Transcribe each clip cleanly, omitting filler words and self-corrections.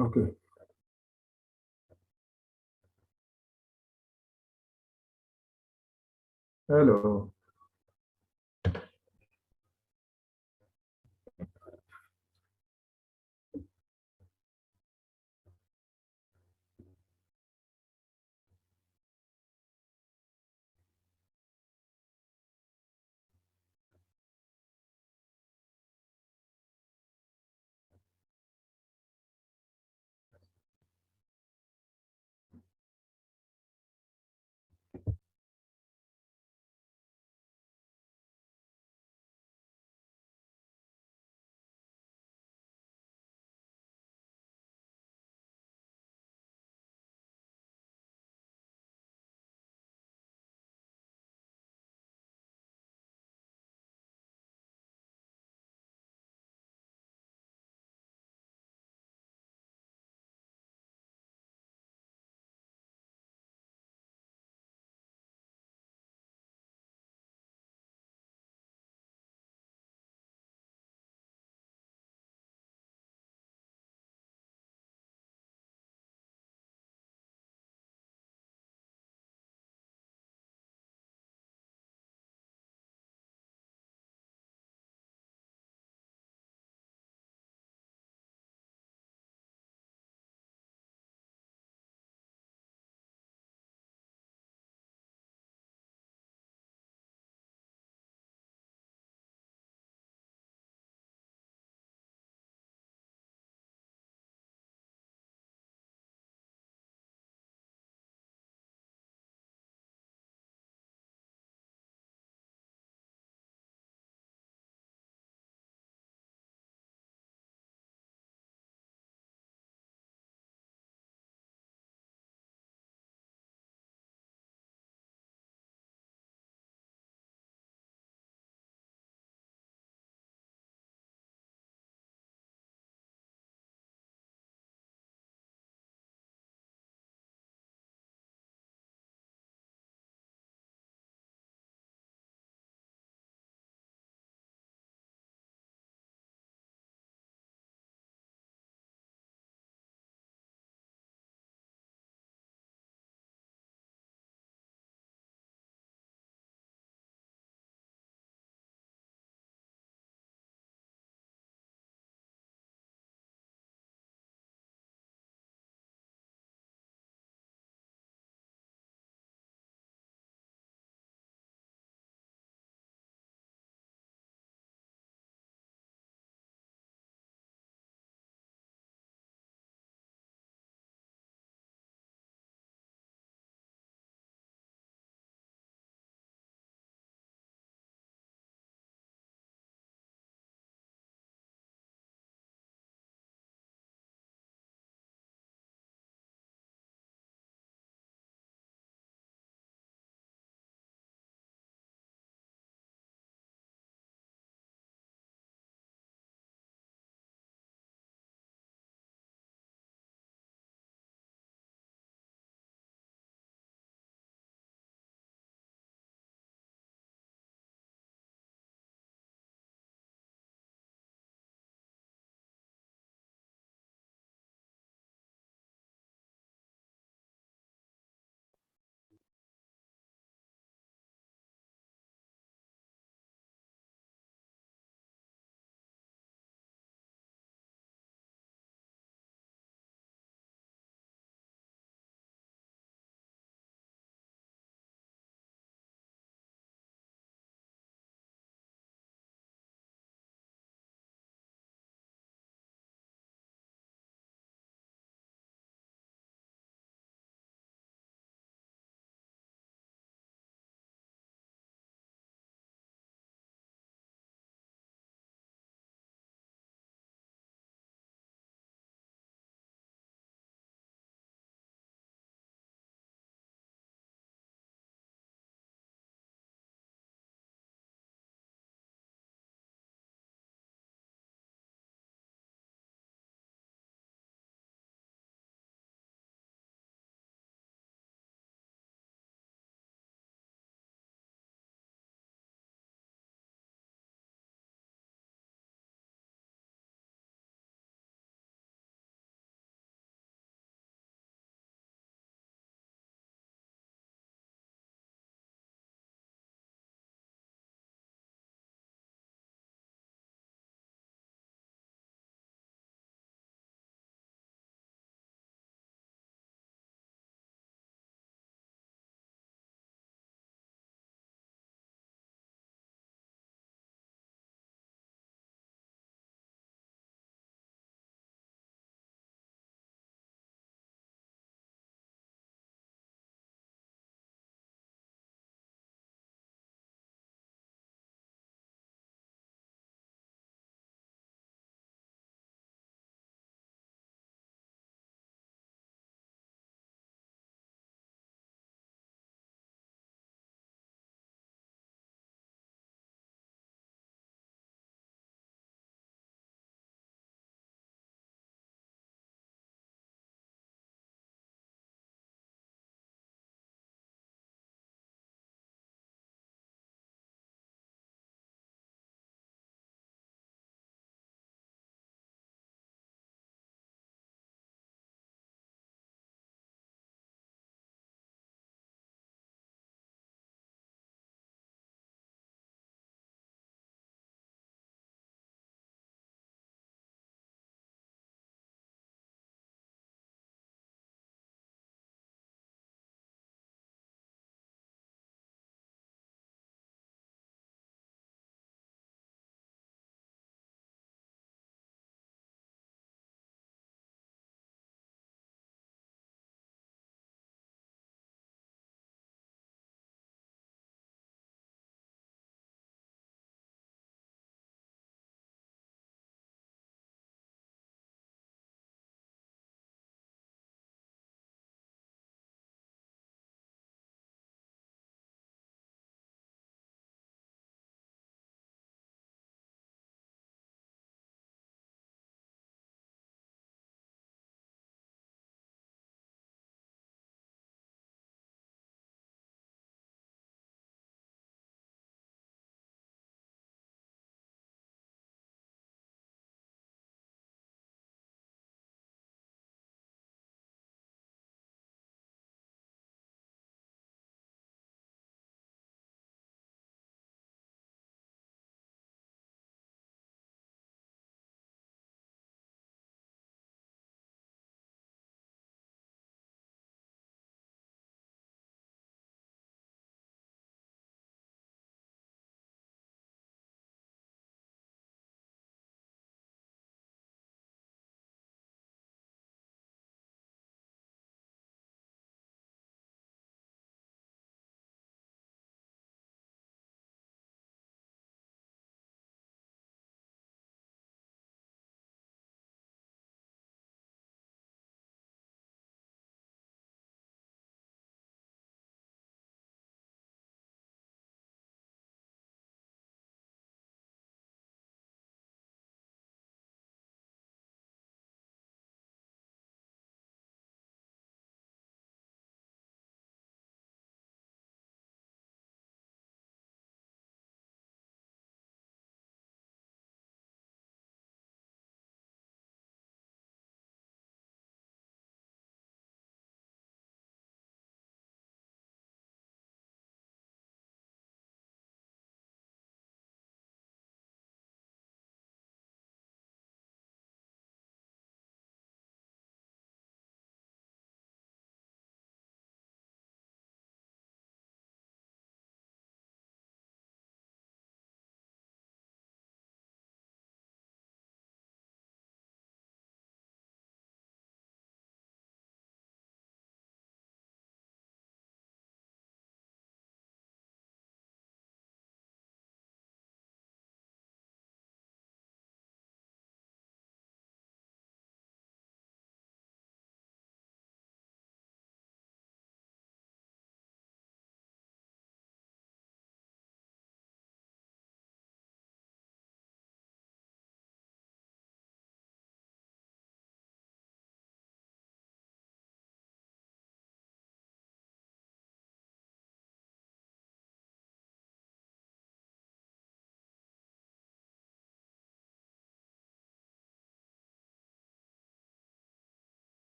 Okay. Hello.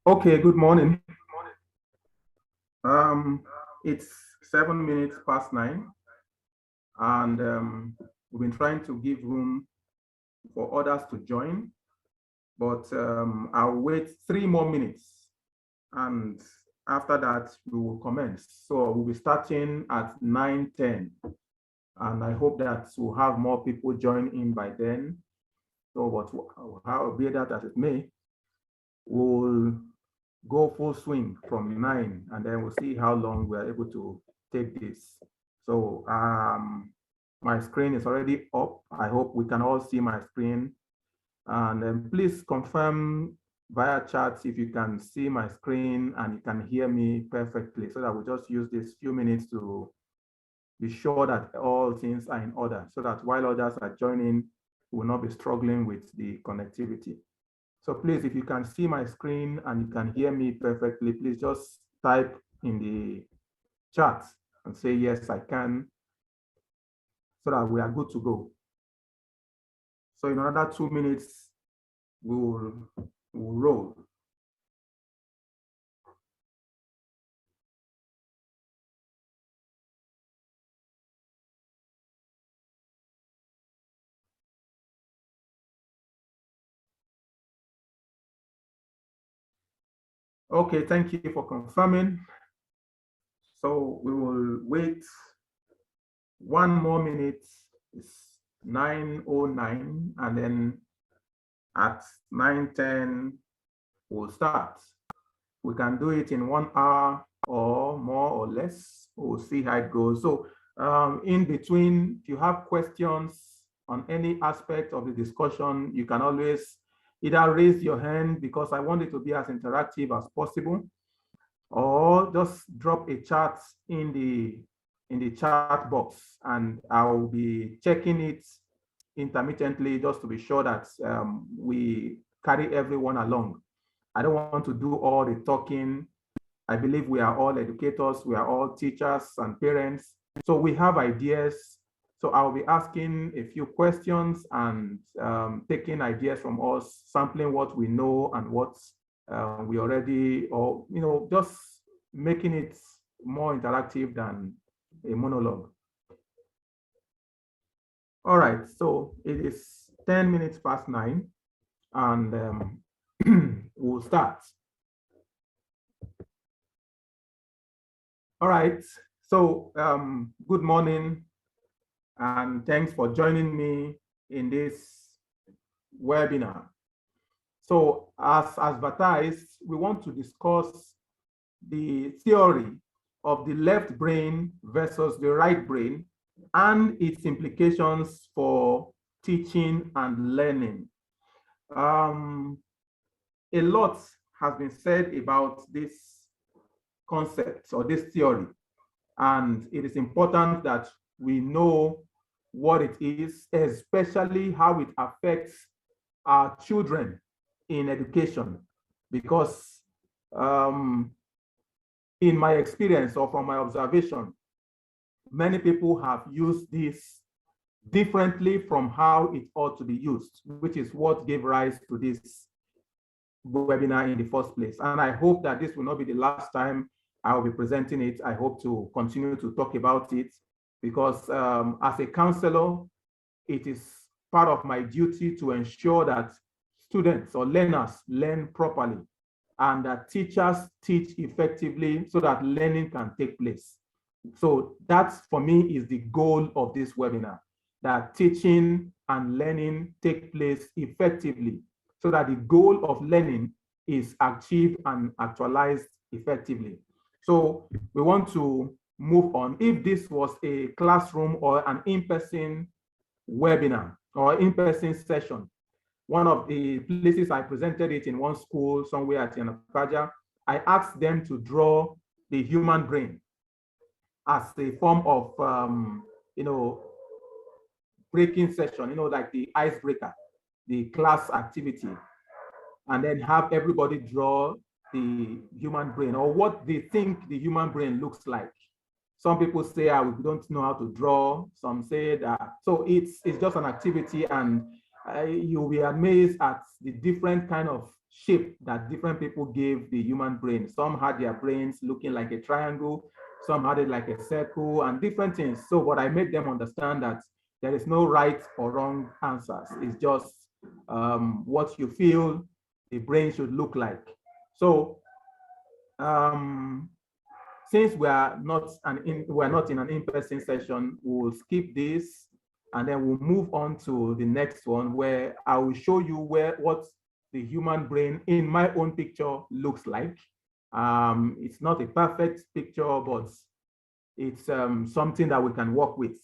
Okay, good morning. It's 7 minutes past 9, and we've been trying to give room for others to join, but I'll wait 3 more minutes, and after that, we will commence. So we'll be starting at 9:10, and I hope that we'll have more people join in by then. So, how be that as it may, we'll go full swing from 9, and then we'll see how long we're able to take this. So my screen is already up. I hope we can all see my screen. And please confirm via chat if you can see my screen and you can hear me perfectly, so that we'll just use this few minutes to be sure that all things are in order, so that while others are joining, we will not be struggling with the connectivity. So please, if you can see my screen and you can hear me perfectly, please just type in the chat and say, yes, I can, so that we are good to go. So in another 2 minutes, we'll roll. Okay, thank you for confirming. So we will wait 1 more minute. It's 9:09, and then at 9:10, we'll start. We can do it in 1 hour or more or less. We'll see how it goes. So in between, if you have questions on any aspect of the discussion, you can always either raise your hand, because I want it to be as interactive as possible, or just drop a chat in the chat box, and I'll be checking it intermittently just to be sure that we carry everyone along. I don't want to do all the talking. I believe we are all educators, we are all teachers and parents, so we have ideas. So I'll be asking a few questions and taking ideas from us, sampling what we know and what we already, or just making it more interactive than a monologue. All right, so it is 10 minutes past 9, and we'll start. All right, so good morning, and thanks for joining me in this webinar. So as advertised, we want to discuss the theory of the left brain versus the right brain and its implications for teaching and learning. A lot has been said about this concept or this theory, and it is important that we know what it is, especially how it affects our children in education, because in my experience or from my observation, many people have used this differently from how it ought to be used, which is what gave rise to this webinar in the first place. And I hope that this will not be the last time I will be presenting it. I hope to continue to talk about it, because as a counselor, it is part of my duty to ensure that students or learners learn properly and that teachers teach effectively so that learning can take place. So that, for me, is the goal of this webinar, that teaching and learning take place effectively, so that the goal of learning is achieved and actualized effectively. So we want to move on. If this was a classroom or an in-person webinar or in-person session, one of the places I presented it in one school somewhere at Yanakaja, I asked them to draw the human brain as a form of, breaking session, like the icebreaker, the class activity, and then have everybody draw the human brain or what they think the human brain looks like. Some people say, we don't know how to draw. Some say that. So it's just an activity, and you'll be amazed at the different kind of shape that different people gave the human brain. Some had their brains looking like a triangle, some had it like a circle, and different things. So, but I made them understand that there is no right or wrong answers. It's just what you feel the brain should look like. So, since we're not in an in-person session, we'll skip this, and then we'll move on to the next one, where I will show you what the human brain in my own picture looks like. It's not a perfect picture, but it's something that we can work with.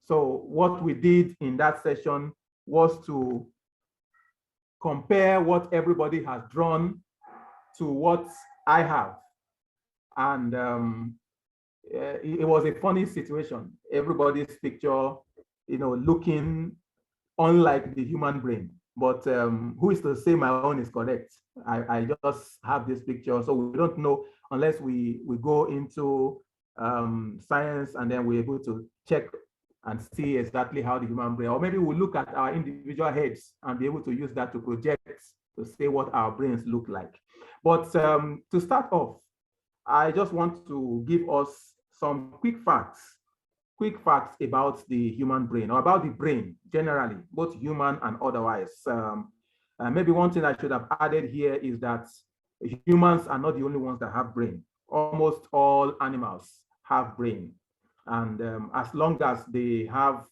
So what we did in that session was to compare what everybody has drawn to what I have. And it was a funny situation. Everybody's picture, looking unlike the human brain. But who is to say my own is correct? I just have this picture, so we don't know unless we go into science, and then we're able to check and see exactly how the human brain, or maybe we'll look at our individual heads and be able to use that to project to say what our brains look like. But to start off, I just want to give us some quick facts about the human brain, or about the brain generally, both human and otherwise. Maybe one thing I should have added here is that humans are not the only ones that have brain. Almost all animals have brain. And as long as they have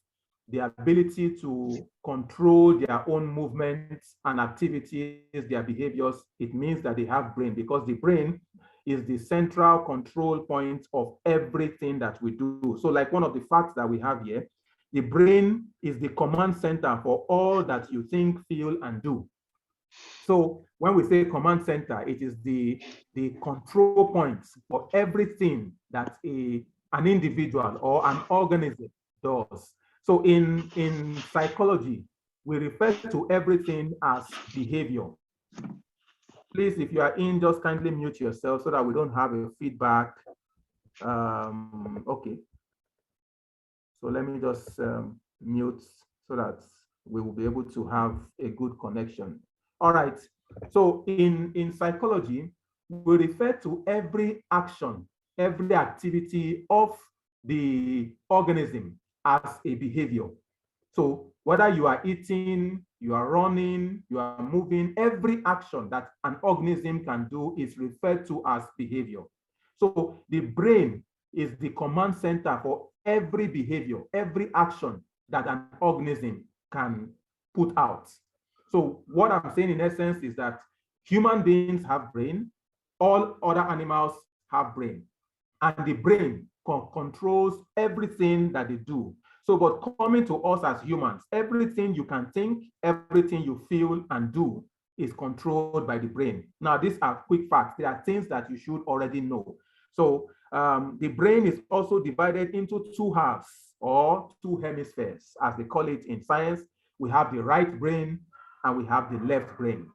the ability to control their own movements and activities, their behaviors, it means that they have brain, because the brain is the central control point of everything that we do. So like one of the facts that we have here, the brain is the command center for all that you think, feel, and do. So when we say command center, it is the control points for everything that an individual or an organism does. So in psychology, we refer to everything as behavior. Please, if you are in, just kindly mute yourself so that we don't have a feedback. Okay. So let me just mute so that we will be able to have a good connection. All right. So in psychology, we refer to every action, every activity of the organism as a behavior. So whether you are eating, you are running, you are moving, every action that an organism can do is referred to as behavior. So the brain is the command center for every behavior, every action that an organism can put out. So what I'm saying in essence is that human beings have brain, all other animals have brain, and the brain controls everything that they do. So, but coming to us as humans, everything you can think, everything you feel and do is controlled by the brain. Now, these are quick facts. They are things that you should already know. So, the brain is also divided into two halves, or two hemispheres, as they call it in science. We have the right brain and we have the left brain.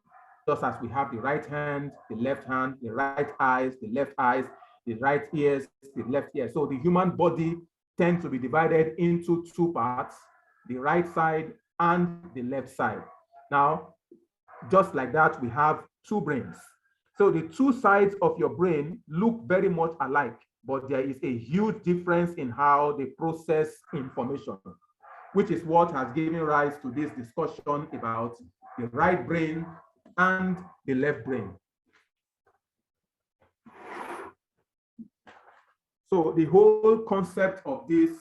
Just as we have the right hand, the left hand, the right eyes, the left eyes, the right ears, the left ear. So the human body tends to be divided into two parts, the right side and the left side. Now, just like that, we have two brains. So the two sides of your brain look very much alike, but there is a huge difference in how they process information, which is what has given rise to this discussion about the right brain and the left brain. So the whole concept of this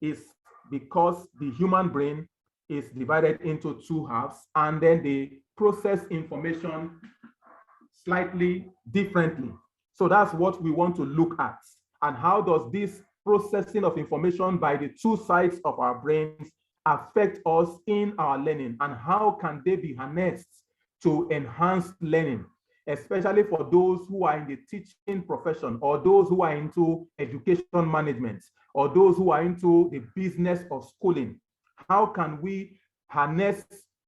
is because the human brain is divided into two halves, and then they process information slightly differently. So that's what we want to look at. And how does this processing of information by the two sides of our brains affect us in our learning, and how can they be harnessed to enhance learning, especially for those who are in the teaching profession, or those who are into education management, or those who are into the business of schooling. How can we harness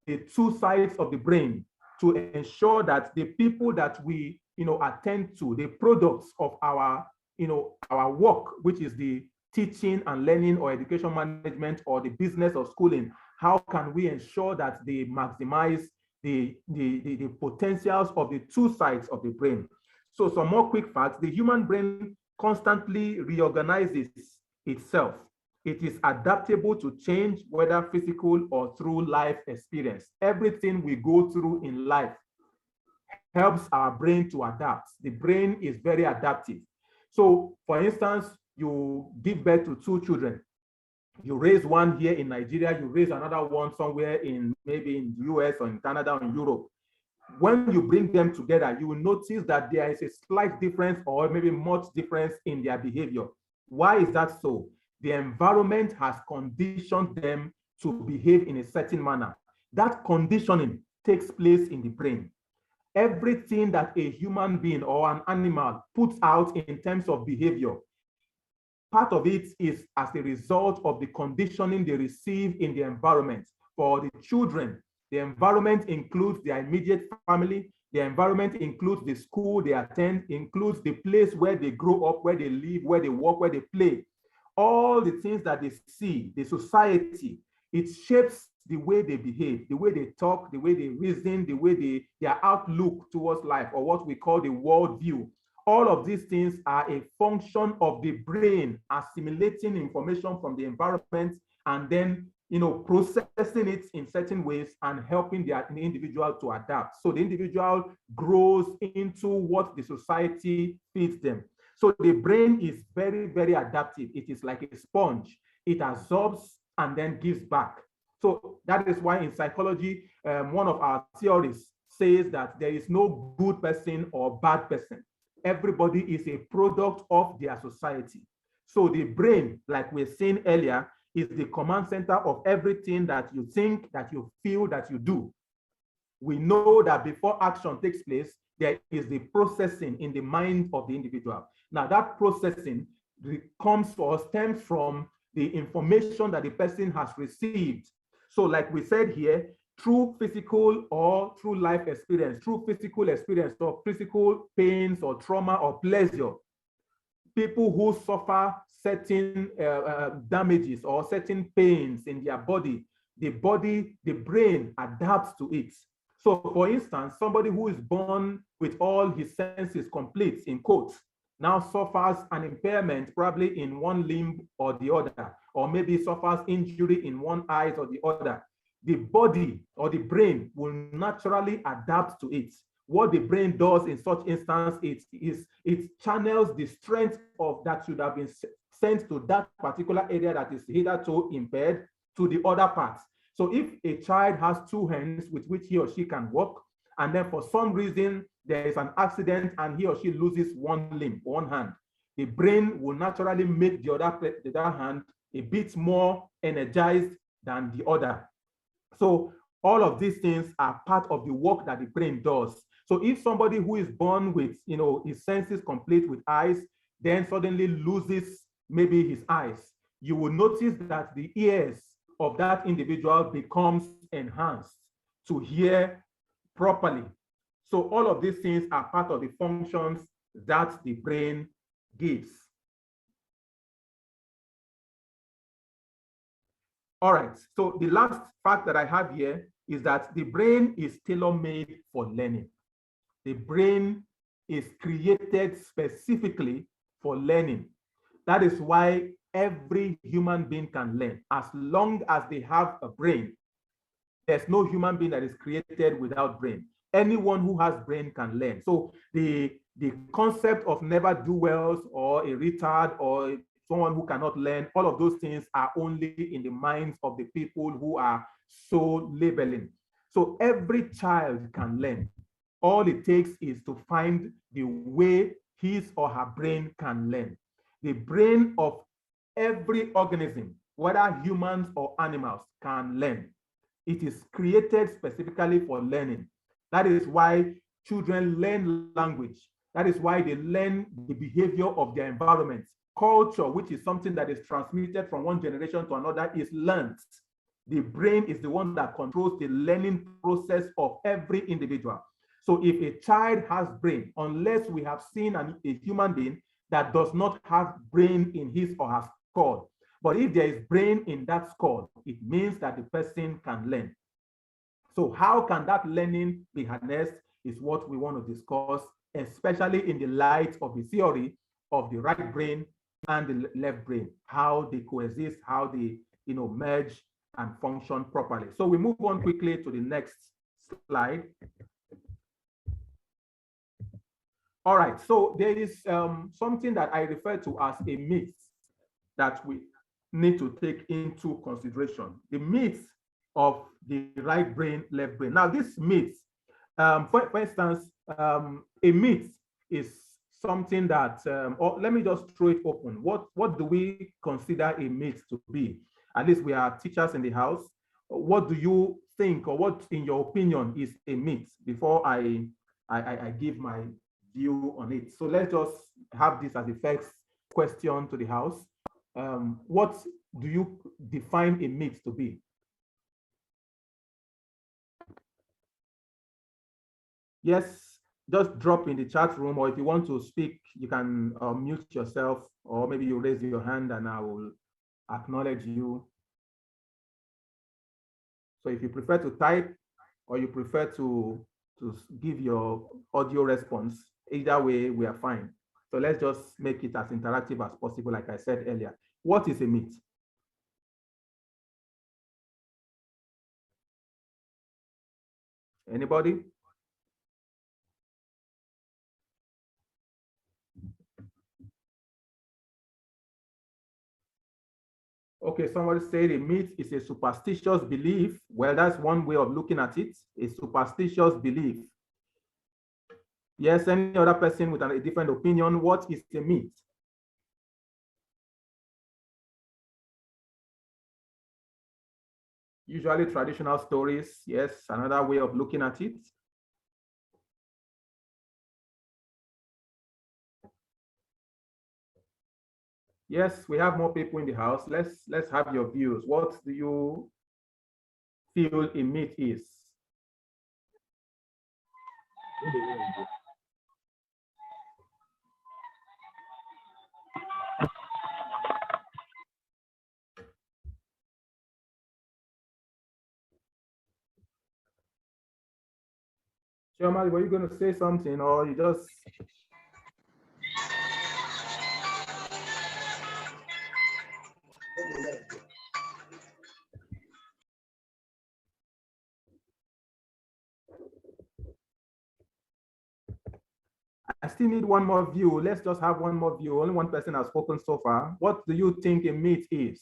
the two sides of the brain to ensure that the people that we attend to, the products of our our work, which is the teaching and learning or education management or the business of schooling, how can we ensure that they maximize the potentials of the two sides of the brain. So some more quick facts: the human brain constantly reorganizes itself. It is adaptable to change, whether physical or through life experience. Everything we go through in life helps our brain to adapt. The brain is very adaptive. So for instance, you give birth to two children. You raise one here in Nigeria, you raise another one somewhere in maybe in the US or in Canada or in Europe. When you bring them together, you will notice that there is a slight difference or maybe much difference in their behavior. Why is that so? The environment has conditioned them to behave in a certain manner. That conditioning takes place in the brain. Everything that a human being or an animal puts out in terms of behavior, part of it is as a result of the conditioning they receive in the environment. For the children, the environment includes their immediate family, the environment includes the school they attend, includes the place where they grow up, where they live, where they work, where they play. All the things that they see, the society, it shapes the way they behave, the way they talk, the way they reason, the way their outlook towards life, or what we call the worldview. All of these things are a function of the brain assimilating information from the environment and then, processing it in certain ways and helping the individual to adapt. So the individual grows into what the society feeds them. So the brain is very, very adaptive. It is like a sponge. It absorbs and then gives back. So that is why in psychology, one of our theories says that there is no good person or bad person. Everybody is a product of their society. So the brain, like we're saying earlier, is the command center of everything that you think, that you feel, that you do. We know that before action takes place, there is the processing in the mind of the individual. Now that processing stems from the information that the person has received. So like we said here, through physical or through life experience, through physical experience or physical pains or trauma or pleasure, people who suffer certain damages or certain pains in their body, the brain adapts to it. So for instance, somebody who is born with all his senses complete, in quotes, now suffers an impairment probably in one limb or the other, or maybe suffers injury in one eye or the other. The body or the brain will naturally adapt to it. What the brain does in such instance it channels the strength of that should have been sent to that particular area that is hitherto impaired to the other parts. So if a child has two hands with which he or she can walk, and then for some reason there is an accident and he or she loses one limb, one hand, the brain will naturally make the other hand a bit more energized than the other. So all of these things are part of the work that the brain does. So if somebody who is born with, his senses complete with eyes, then suddenly loses maybe his eyes, you will notice that the ears of that individual becomes enhanced to hear properly. So all of these things are part of the functions that the brain gives. All right, so the last fact that I have here is that the brain is tailor-made for learning. The brain is created specifically for learning. That is why every human being can learn. As long as they have a brain, there's no human being that is created without brain. Anyone who has brain can learn. So the concept of never-do-wells or a retard or someone who cannot learn, all of those things are only in the minds of the people who are so labeling. So every child can learn. All it takes is to find the way his or her brain can learn. The brain of every organism, whether humans or animals, can learn. It is created specifically for learning. That is why children learn language. That is why they learn the behavior of their environment. Culture, which is something that is transmitted from one generation to another, is learned. The brain is the one that controls the learning process of every individual. So if a child has brain, unless we have seen a human being that does not have brain in his or her skull, but if there is brain in that skull, it means that the person can learn. So how can that learning be harnessed is what we want to discuss, especially in the light of the theory of the right brain and the left brain, how they coexist, how they merge and function properly. So we move on quickly to the next slide. All right, so there is something that I refer to as a myth that we need to take into consideration. The myth of the right brain, left brain. Now, this myth, for instance, a myth is something that, or let me just throw it open. What do we consider a myth to be? At least we are teachers in the house. What do you think, or what, in your opinion, is a myth? Before I give my view on it. So let's just have this as the first question to the house. What do you define a myth to be? Yes, just drop in the chat room, or if you want to speak, you can mute yourself, or maybe you raise your hand and I will acknowledge you. So if you prefer to type, or you prefer to give your audio response, either way, we are fine. So let's just make it as interactive as possible, like I said earlier. What is a myth? Anybody? Okay, somebody said a myth is a superstitious belief. Well, that's one way of looking at it, a superstitious belief. Yes, any other person with a different opinion, what is a myth? Usually traditional stories, yes, another way of looking at it. Yes, we have more people in the house. Let's have your views. What do you feel a myth is? Chairman, were you going to say something, or you just... I still need one more view. Let's just have one more view. Only one person has spoken so far. What do you think a myth is?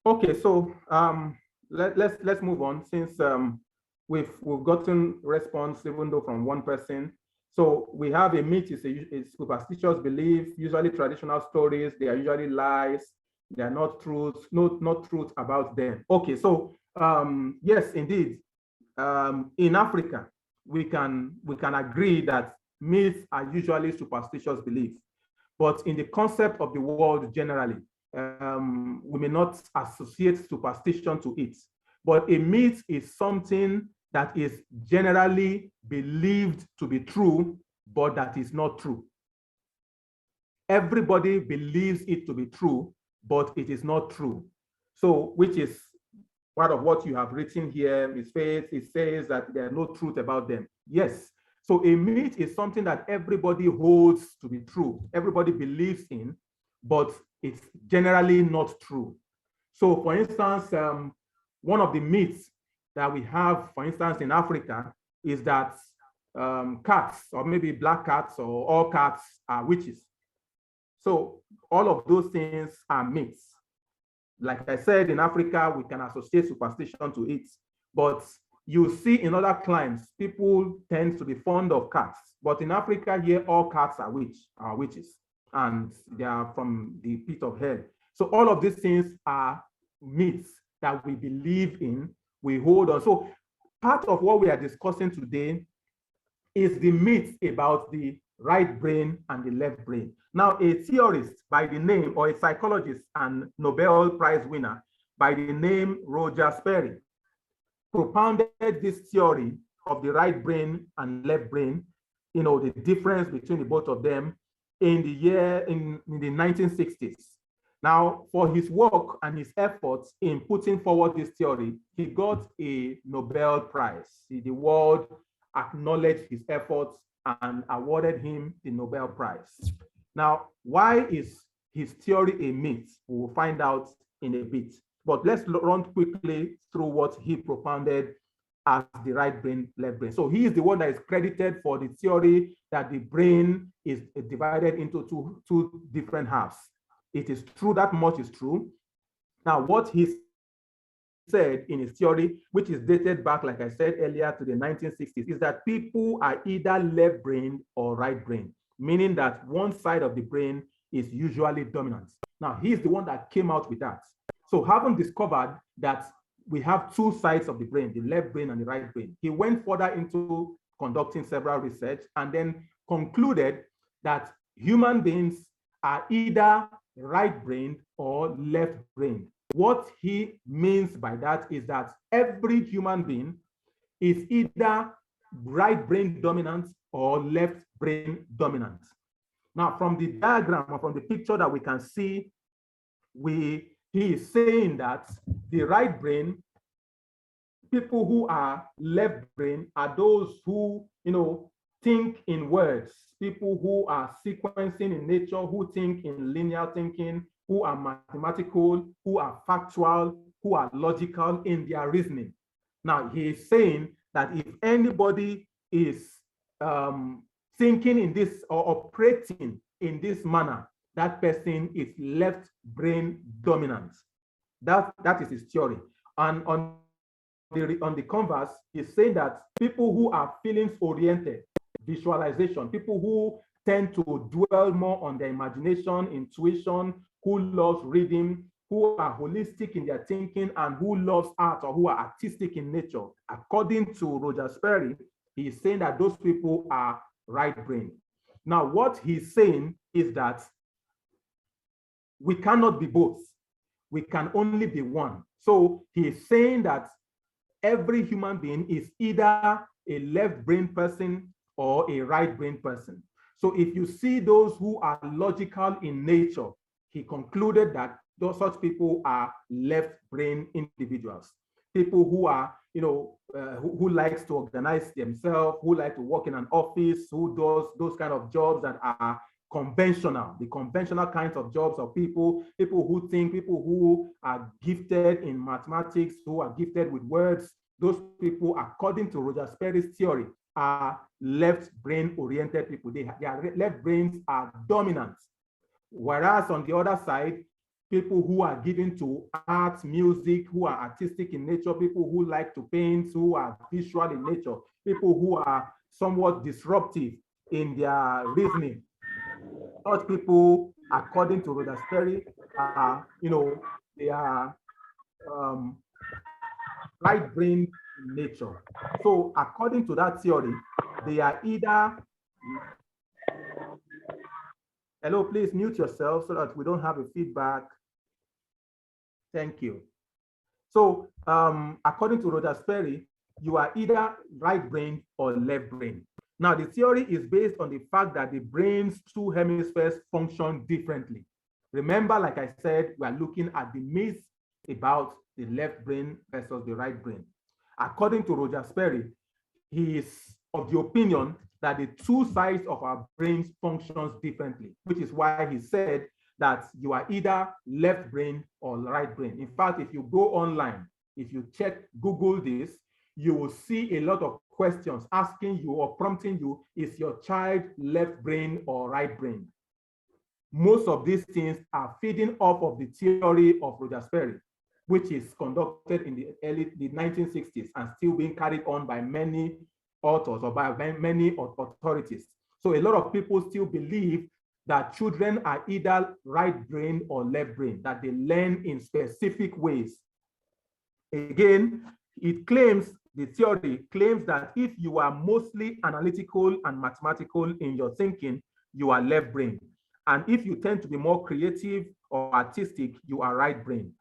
Okay, so let's move on, since we've gotten response, even though from one person. So we have a myth is a superstitious belief, usually traditional stories. They are usually lies. They are not truths, not truth about them. Okay, so yes, indeed, in Africa, we can agree that myths are usually superstitious beliefs, but in the concept of the world generally, we may not associate superstition to it. But a myth is something that is generally believed to be true, but that is not true. Everybody believes it to be true, but it is not true. So, which is part of what you have written here, Ms. Faith. It says that there is no truth about them. Yes. So a myth is something that everybody holds to be true, everybody believes in, but it's generally not true. So for instance, one of the myths that we have, for instance, in Africa, is that cats, or maybe black cats, or all cats are witches. So all of those things are myths. Like I said, in Africa, we can associate superstition to it. But you see in other climes, people tend to be fond of cats. But in Africa here, all cats are witches, and they are from the pit of hell. So all of these things are myths that we believe in, we hold on. So part of what we are discussing today is the myth about the right brain and the left brain. Now, a theorist by the name, or a psychologist and Nobel Prize winner by the name Roger Sperry propounded this theory of the right brain and left brain, the difference between the both of them in the 1960s. Now, for his work and his efforts in putting forward this theory, he got a Nobel Prize. The world acknowledged his efforts and awarded him the Nobel Prize. Now, why is his theory a myth? We will find out in a bit. But let's run quickly through what he propounded as the right brain, left brain. So he is the one that is credited for the theory that the brain is divided into two different halves. It is true, that much is true. Now, what he said in his theory, which is dated back, like I said earlier, to the 1960s, is that people are either left-brained or right-brained, meaning that one side of the brain is usually dominant. Now, he's the one that came out with that. So having discovered that we have two sides of the brain, the left brain and the right brain, he went further into conducting several research and then concluded that human beings are either right-brained or left-brained. What he means by that is that every human being is either right-brain dominant or left-brain dominant. Now, from the diagram or from the picture that we can see, he is saying that the right brain, people who are left brain, are those who, think in words, people who are sequencing in nature, who think in linear thinking, who are mathematical, who are factual, who are logical in their reasoning. Now, he is saying that if anybody is thinking in this or operating in this manner, that person is left brain dominant. That is his theory. And on the converse, he's saying that people who are feelings oriented, visualization, people who tend to dwell more on their imagination, intuition, who loves reading, who are holistic in their thinking, and who loves art or who are artistic in nature. According to Roger Sperry, he's saying that those people are right brain. Now, what he's saying is that we cannot be both. We can only be one. So he is saying that every human being is either a left brain person or a right brain person. So if you see those who are logical in nature, he concluded that those such people are left brain individuals. People who are, who likes to organize themselves, who like to work in an office, who does those kind of jobs that are conventional, the conventional kinds of jobs of people who think, people who are gifted in mathematics, who are gifted with words. Those people, according to Roger Sperry's theory, are left brain oriented people. Their left brains are dominant. Whereas on the other side, people who are given to art, music, who are artistic in nature, people who like to paint, who are visual in nature, people who are somewhat disruptive in their reasoning. Such people, according to Roger Sperry, are, they are right brain in nature. So according to that theory, they are either, hello, please mute yourself so that we don't have a feedback. Thank you. So according to Roger Sperry, you are either right brain or left brain. Now, the theory is based on the fact that the brain's two hemispheres function differently. Remember, like I said, we are looking at the myth about the left brain versus the right brain. According to Roger Sperry, he is of the opinion that the two sides of our brains functions differently, which is why he said that you are either left brain or right brain. In fact, if you go online, if you check Google this, you will see a lot of questions asking you or prompting you, is your child left brain or right brain? Most of these things are feeding off of the theory of Roger Sperry, which is conducted in the 1960s and still being carried on by many authors or by many authorities. So a lot of people still believe that children are either right brain or left brain, that they learn in specific ways. Again, it claims the theory claims that if you are mostly analytical and mathematical in your thinking, you are left brain. And if you tend to be more creative or artistic, you are right brain.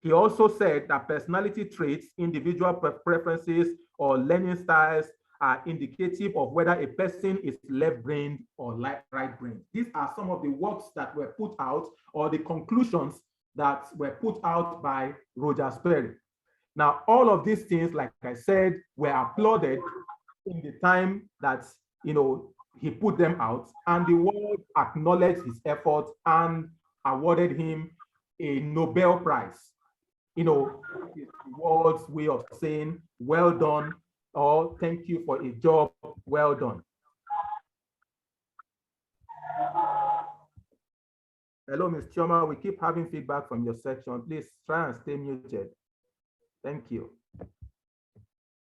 He also said that personality traits, individual preferences, or learning styles are indicative of whether a person is left-brained or right brain. These are some of the works that were put out, or the conclusions that were put out by Roger Sperry. Now, all of these things, like I said, were applauded in the time that he put them out, and the world acknowledged his effort and awarded him a Nobel Prize. His world's way of saying well done or thank you for a job well done. Hello, Ms. Chioma. We keep having feedback from your section. Please try and stay muted. Thank you.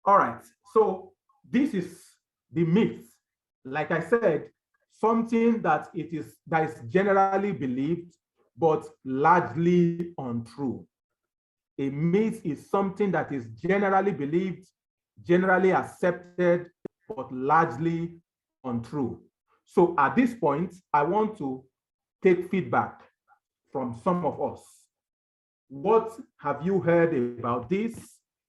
All right. So this is the myth. Like I said, something that is generally believed, but largely untrue. A myth is something that is generally believed, generally accepted, but largely untrue. So at this point, I want to take feedback from some of us. What have you heard about this?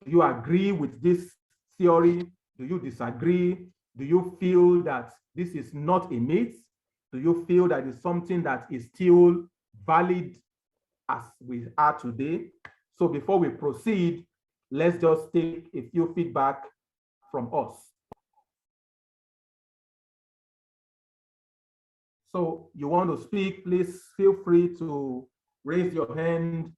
Do you agree with this theory? Do you disagree? Do you feel that this is not a myth? Do you feel that it's something that is still valid as we are today? So before we proceed, let's just take a few feedback from us. So you want to speak, please feel free to raise your hand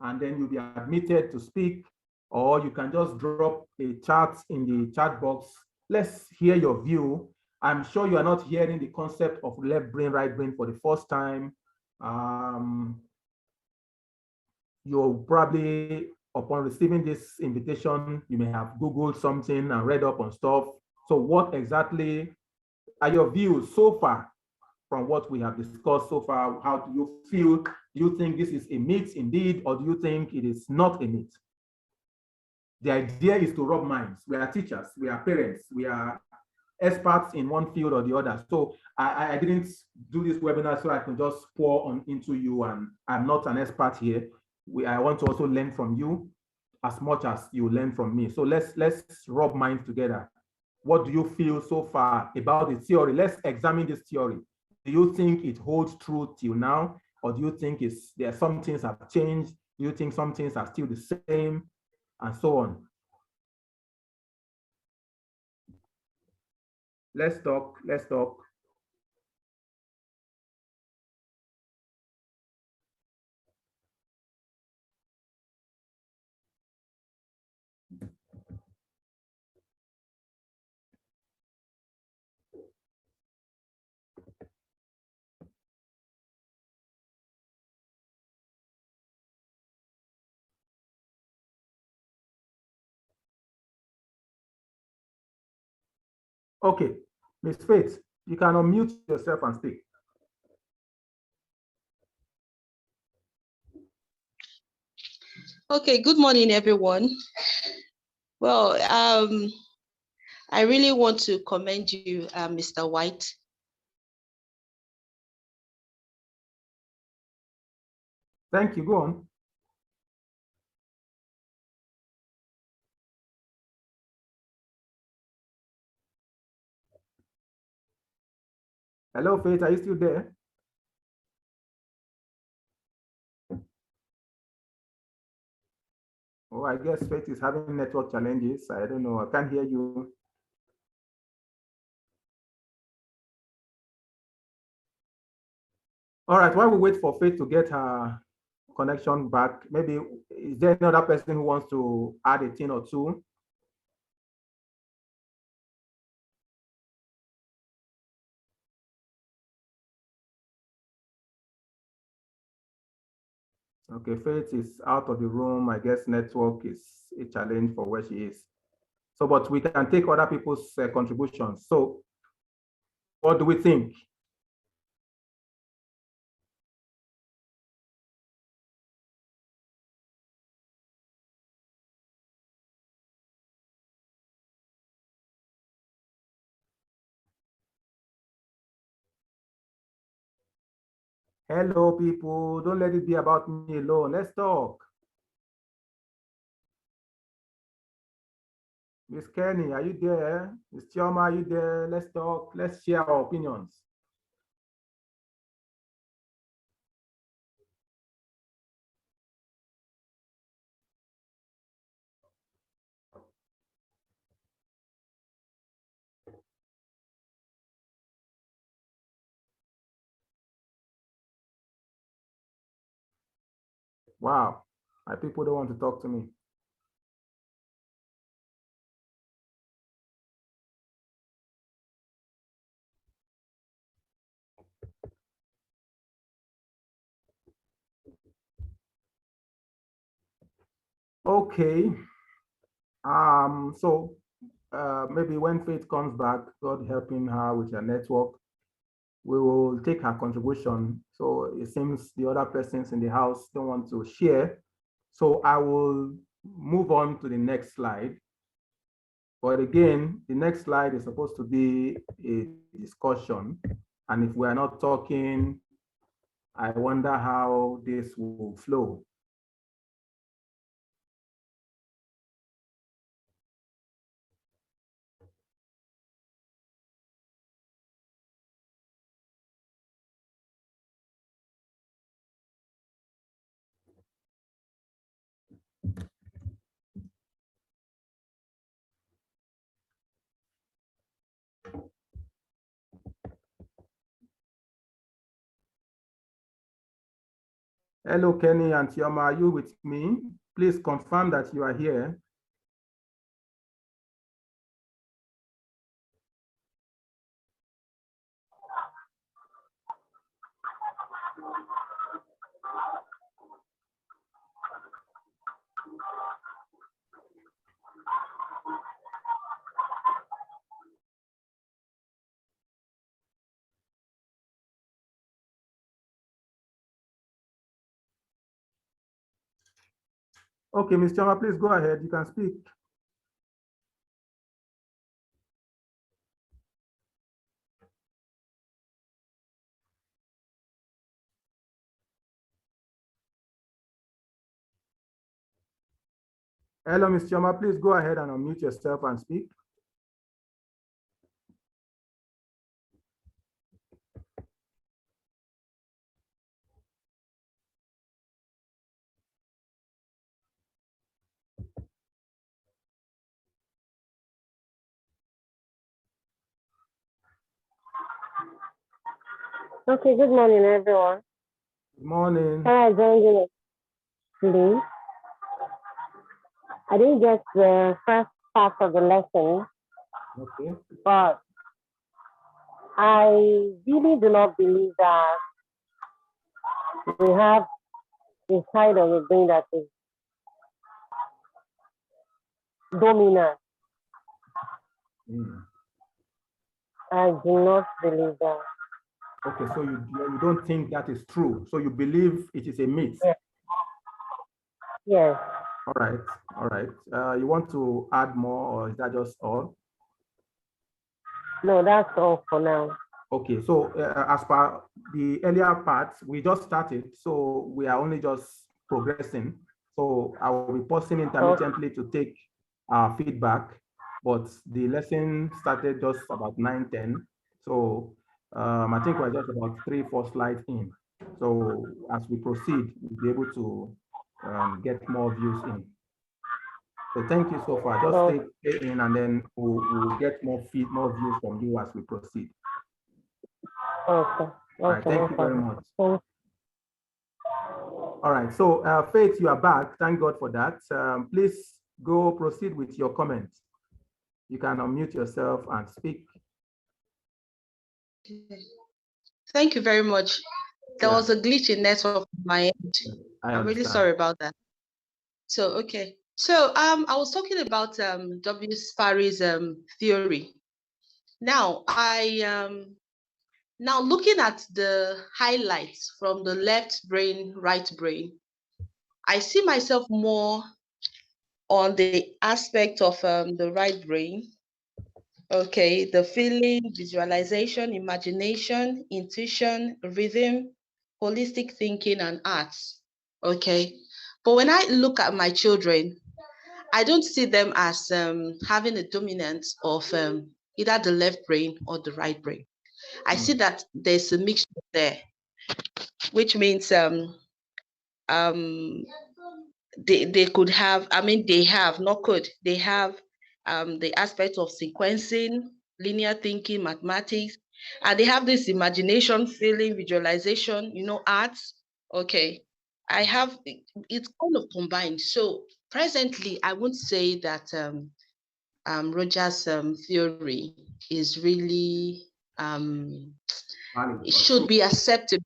and then you'll be admitted to speak, or you can just drop a chat in the chat box. Let's hear your view. I'm sure you are not hearing the concept of left brain, right brain for the first time. You'll probably, upon receiving this invitation, you may have Googled something and read up on stuff. So what exactly are your views so far from what we have discussed so far? How do you feel? Do you think this is a myth indeed, or do you think it is not a myth? The idea is to rub minds. We are teachers, we are parents, we are experts in one field or the other. So I didn't do this webinar so I can just pour into you, and I'm not an expert here. I want to also learn from you as much as you learn from me. So let's rub minds together. What do you feel so far about the theory? Let's examine this theory. Do you think it holds true till now? Or do you think there are some things have changed? Do you think some things are still the same? And so on. Let's talk. Okay, Ms. Faith, you can unmute yourself and speak. Okay, good morning, everyone. Well, I really want to commend you, Mr. Whyte. Thank you, go on. Hello, Faith, are you still there? Oh, I guess Faith is having network challenges. I don't know, I can't hear you. All right, while we wait for Faith to get her connection back, maybe is there another person who wants to add a thing or two? Okay, Faith is out of the room. I guess network is a challenge for where she is. So, but we can take other people's contributions. So, what do we think? Hello, people. Don't let it be about me alone. Let's talk. Miss Kenny, are you there? Miss Chioma, are you there? Let's talk. Let's share our opinions. Wow, my people don't want to talk to me. Okay. So maybe when Faith comes back, God helping her with her network, we will take her contribution. So it seems the other persons in the house don't want to share. So I will move on to the next slide. But again, the next slide is supposed to be a discussion. And if we are not talking, I wonder how this will flow. Hello, Kenny and Chioma, are you with me? Please confirm that you are here. Okay, Ms. Chioma, please go ahead. You can speak. Hello, Ms. Chioma, please go ahead and unmute yourself and speak. Okay, good morning, everyone. Good morning. Can I join you, please? I didn't get the first part of the lesson, Okay. but I really do not believe that we have a side of the brain that is dominant. I do not believe that. Okay, so you don't think that is true. So you believe it is a myth. Yes. Yes. All right, all right. You want to add more, or is that just all? No, that's all for now. Okay, so as per the earlier parts, we just started, so we are only just progressing. So I will be pausing intermittently to take feedback, but the lesson started just about 9:10. So I think we're just about 3-4 slides in. So as we proceed, we'll be able to get more views in. So thank you so far. Just stay in, and then we'll get more views from you as we proceed. Okay. All right, thank you very much. All right, so Faith, you are back. Thank God for that. Please go proceed with your comments. You can unmute yourself and speak. Thank you very much. There was a glitch in network on my end. I'm really sorry about that. So, okay. So I was talking about W. Sparry's theory. Now, now looking at the highlights from the left brain, right brain, I see myself more on the aspect of the right brain. Okay, the feeling, visualization, imagination, intuition, rhythm, holistic thinking and arts. Okay. But when I look at my children, I don't see them as having a dominance of either the left brain or the right brain. I see that there's a mixture there, which means they could have, I mean, they have, not could, they have the aspect of sequencing, linear thinking, mathematics, and they have this imagination, feeling, visualization, arts. Okay. I have, it's kind of combined. So presently, I would say that Roger's theory is really, it should be accepted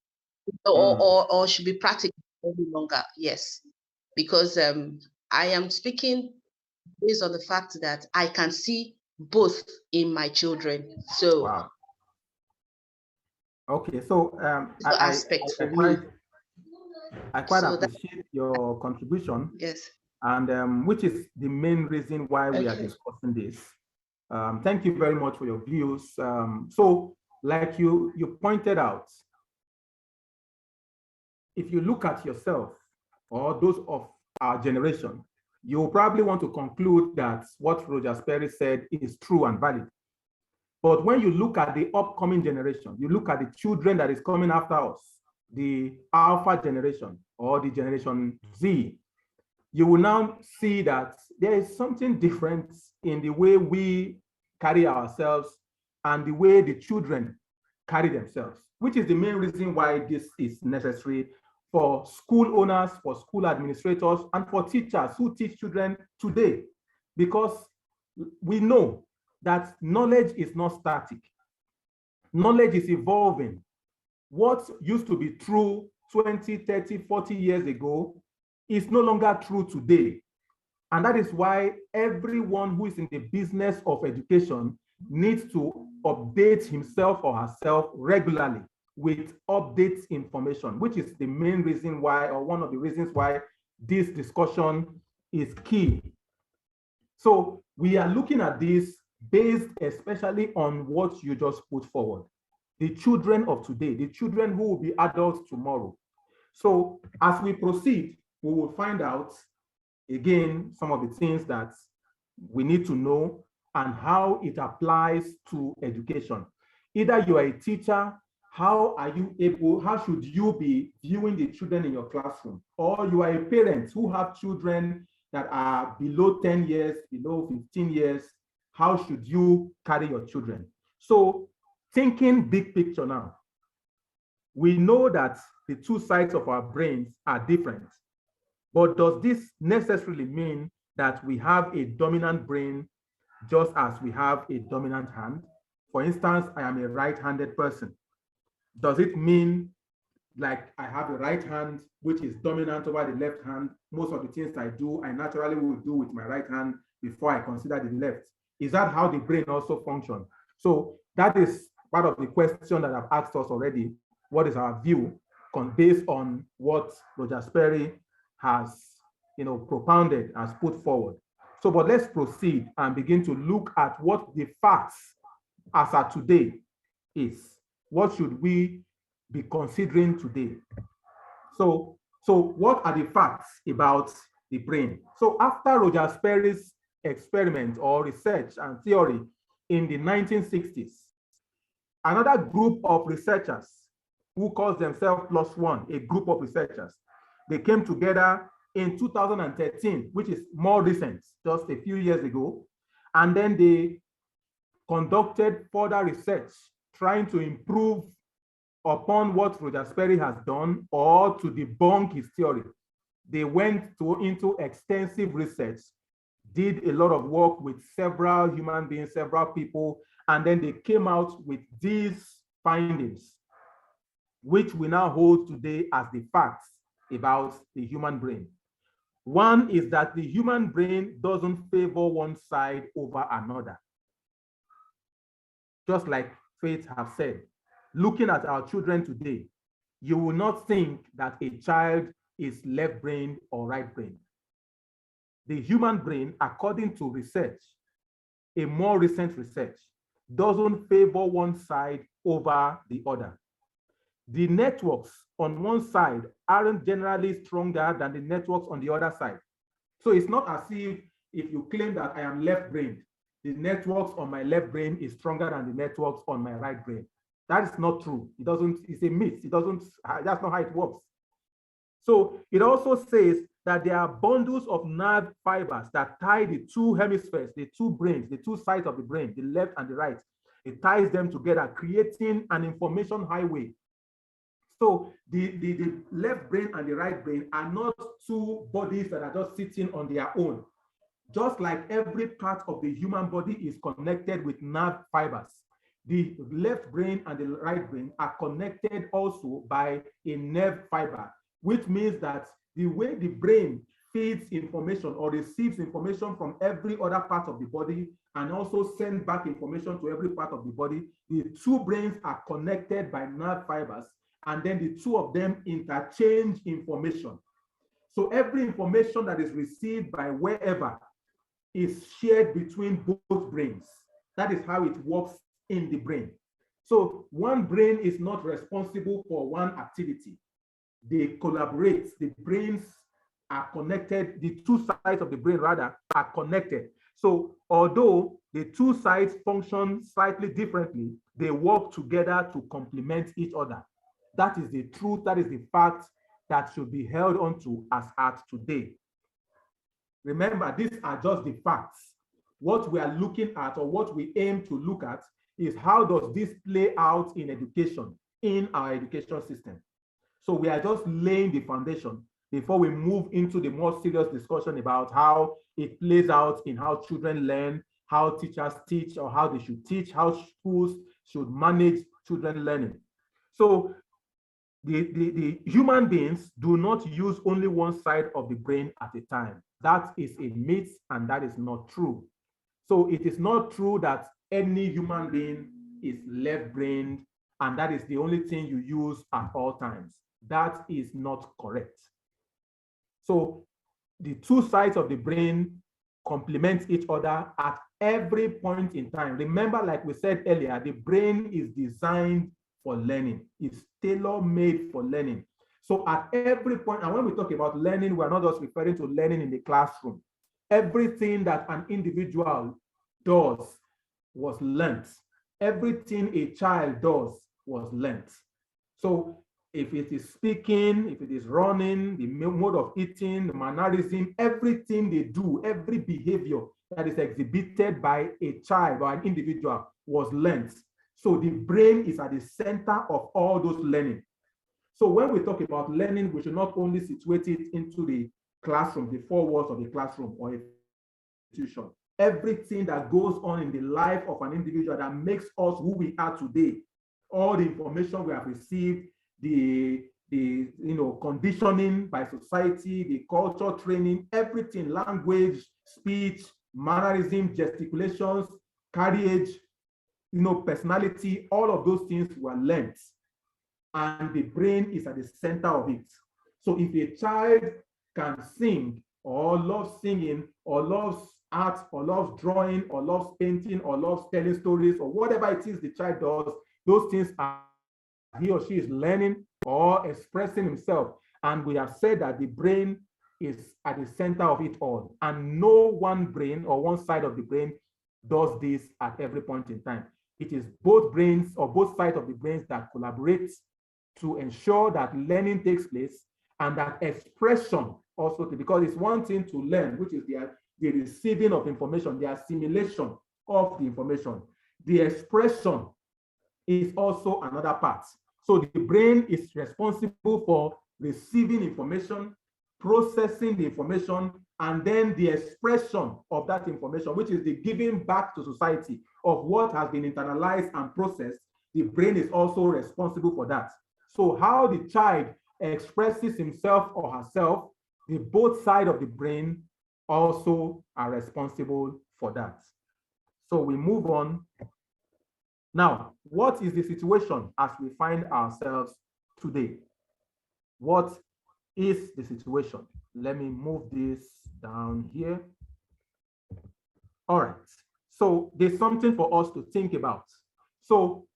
or should be practical any longer. Yes, because I am speaking based on the fact that I can see both in my children. So, wow. Okay, so I quite appreciate your contribution. Yes. And which is the main reason why we are discussing this. Thank you very much for your views. So, like you pointed out, if you look at yourself or those of our generation, you probably want to conclude that what Roger Sperry said is true and valid. But when you look at the upcoming generation, you look at the children that is coming after us, the Alpha generation or the Generation Z, you will now see that there is something different in the way we carry ourselves and the way the children carry themselves, which is the main reason why this is necessary for school owners, for school administrators, and for teachers who teach children today, because we know that knowledge is not static. Knowledge is evolving. What used to be true 20, 30, 40 years ago is no longer true today. And that is why everyone who is in the business of education needs to update himself or herself regularly with updates information, which is the main reason why, or one of the reasons why this discussion is key. So we are looking at this based especially on what you just put forward. The children of today, the children who will be adults tomorrow. So as we proceed, we will find out, again, some of the things that we need to know and how it applies to education. Either you are a teacher, how should you be viewing the children in your classroom? Or you are a parent who have children that are below 10 years, below 15 years, how should you carry your children? So thinking big picture now, we know that the two sides of our brains are different, but does this necessarily mean that we have a dominant brain just as we have a dominant hand? For instance, I am a right-handed person. Does it mean like I have a right hand which is dominant over the left hand? Most of the things I do, I naturally will do with my right hand before I consider the left. Is that how the brain also functions? So that is part of the question that I've asked us already. What is our view based on what Roger Sperry has propounded, has put forward? So, but let's proceed and begin to look at what the facts as of today is. What should we be considering today? So what are the facts about the brain? So after Roger Sperry's experiment or research and theory in the 1960s, another group of researchers who calls themselves +1, a group of researchers, they came together in 2013, which is more recent, just a few years ago, and then they conducted further research trying to improve upon what Roger Sperry has done or to debunk his theory. They went into extensive research, did a lot of work with several human beings, several people, and then they came out with these findings, which we now hold today as the facts about the human brain. One is that the human brain doesn't favor one side over another. Just like Faith have said, looking at our children today, you will not think that a child is left-brained or right-brained. The human brain, according to research, a more recent research, doesn't favor one side over the other. the networks on one side aren't generally stronger than the networks on the other side. So it's not as if you claim that I am left-brained, the networks on my left brain is stronger than the networks on my right brain. That is not true. It doesn't, it's a myth. It doesn't, that's not how it works. So it also says that there are bundles of nerve fibers that tie the two hemispheres, the two brains, the two sides of the brain, the left and the right. It ties them together, creating an information highway. So the left brain and the right brain are not two bodies that are just sitting on their own. Just like every part of the human body is connected with nerve fibers, the left brain and the right brain are connected also by a nerve fiber, which means that the way the brain feeds information or receives information from every other part of the body and also sends back information to every part of the body, the two brains are connected by nerve fibers, and then the two of them interchange information. So every information that is received by wherever is shared between both brains. That is how it works in the brain. So one brain is not responsible for one activity. They collaborate. The brains are connected. The two sides of the brain, rather, are connected. So although the two sides function slightly differently, they work together to complement each other. That is the truth. That is the fact that should be held onto as at today. Remember, these are just the facts. What we are looking at, or what we aim to look at, is how does this play out in education, in our education system. So we are just laying the foundation before we move into the more serious discussion about how it plays out in how children learn, how teachers teach, or how they should teach, how schools should manage children learning. So the human beings do not use only one side of the brain at a time. That is a myth, and that is not true. So it is not true that any human being is left-brained and that is the only thing you use at all times. That is not correct. So the two sides of the brain complement each other at every point in time. Remember, like we said earlier, the brain is designed for learning. It's tailor-made for learning. So at every point, and when we talk about learning, we're not just referring to learning in the classroom. Everything that an individual does was learnt. Everything a child does was learnt. So if it is speaking, if it is running, the mode of eating, the mannerism, everything they do, every behavior that is exhibited by a child or an individual was learnt. So the brain is at the center of all those learning. So when we talk about learning, we should not only situate it into the classroom, the four walls of the classroom or institution. Everything that goes on in the life of an individual that makes us who we are today, all the information we have received, the conditioning by society, the culture training, everything, language, speech, mannerism, gesticulations, carriage, personality, all of those things were learned. And the brain is at the center of it. So if a child can sing or loves singing or loves art or loves drawing or loves painting or loves telling stories or whatever it is the child does, those things are he or she is learning or expressing himself. And we have said that the brain is at the center of it all. And no one brain or one side of the brain does this at every point in time. It is both brains or both sides of the brains that collaborate to ensure that learning takes place and that expression also, because it's one thing to learn, which is the receiving of information, the assimilation of the information. The expression is also another part. So the brain is responsible for receiving information, processing the information, and then the expression of that information, which is the giving back to society of what has been internalized and processed. The brain is also responsible for that. So how the child expresses himself or herself, the both sides of the brain also are responsible for that. So we move on. Now, what is the situation as we find ourselves today? What is the situation? Let me move this down here. All right. So there's something for us to think about. So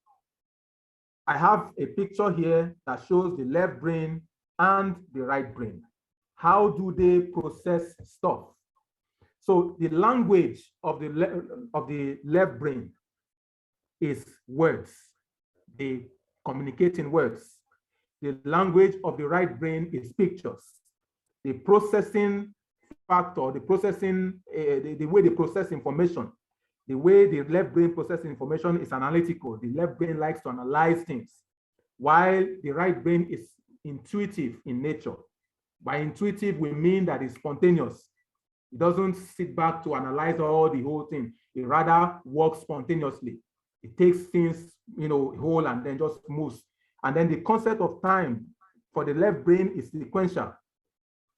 I have a picture here that shows the left brain and the right brain. How do they process stuff? So the language of the left brain is words. They communicate in words. The language of the right brain is pictures. The processing factor, the processing, the way they process information, the way the left brain processes information is analytical. The left brain likes to analyze things, while the right brain is intuitive in nature. By intuitive, we mean that it's spontaneous. It doesn't sit back to analyze all the whole thing. It rather works spontaneously. It takes things, whole and then just moves. And then the concept of time for the left brain is sequential,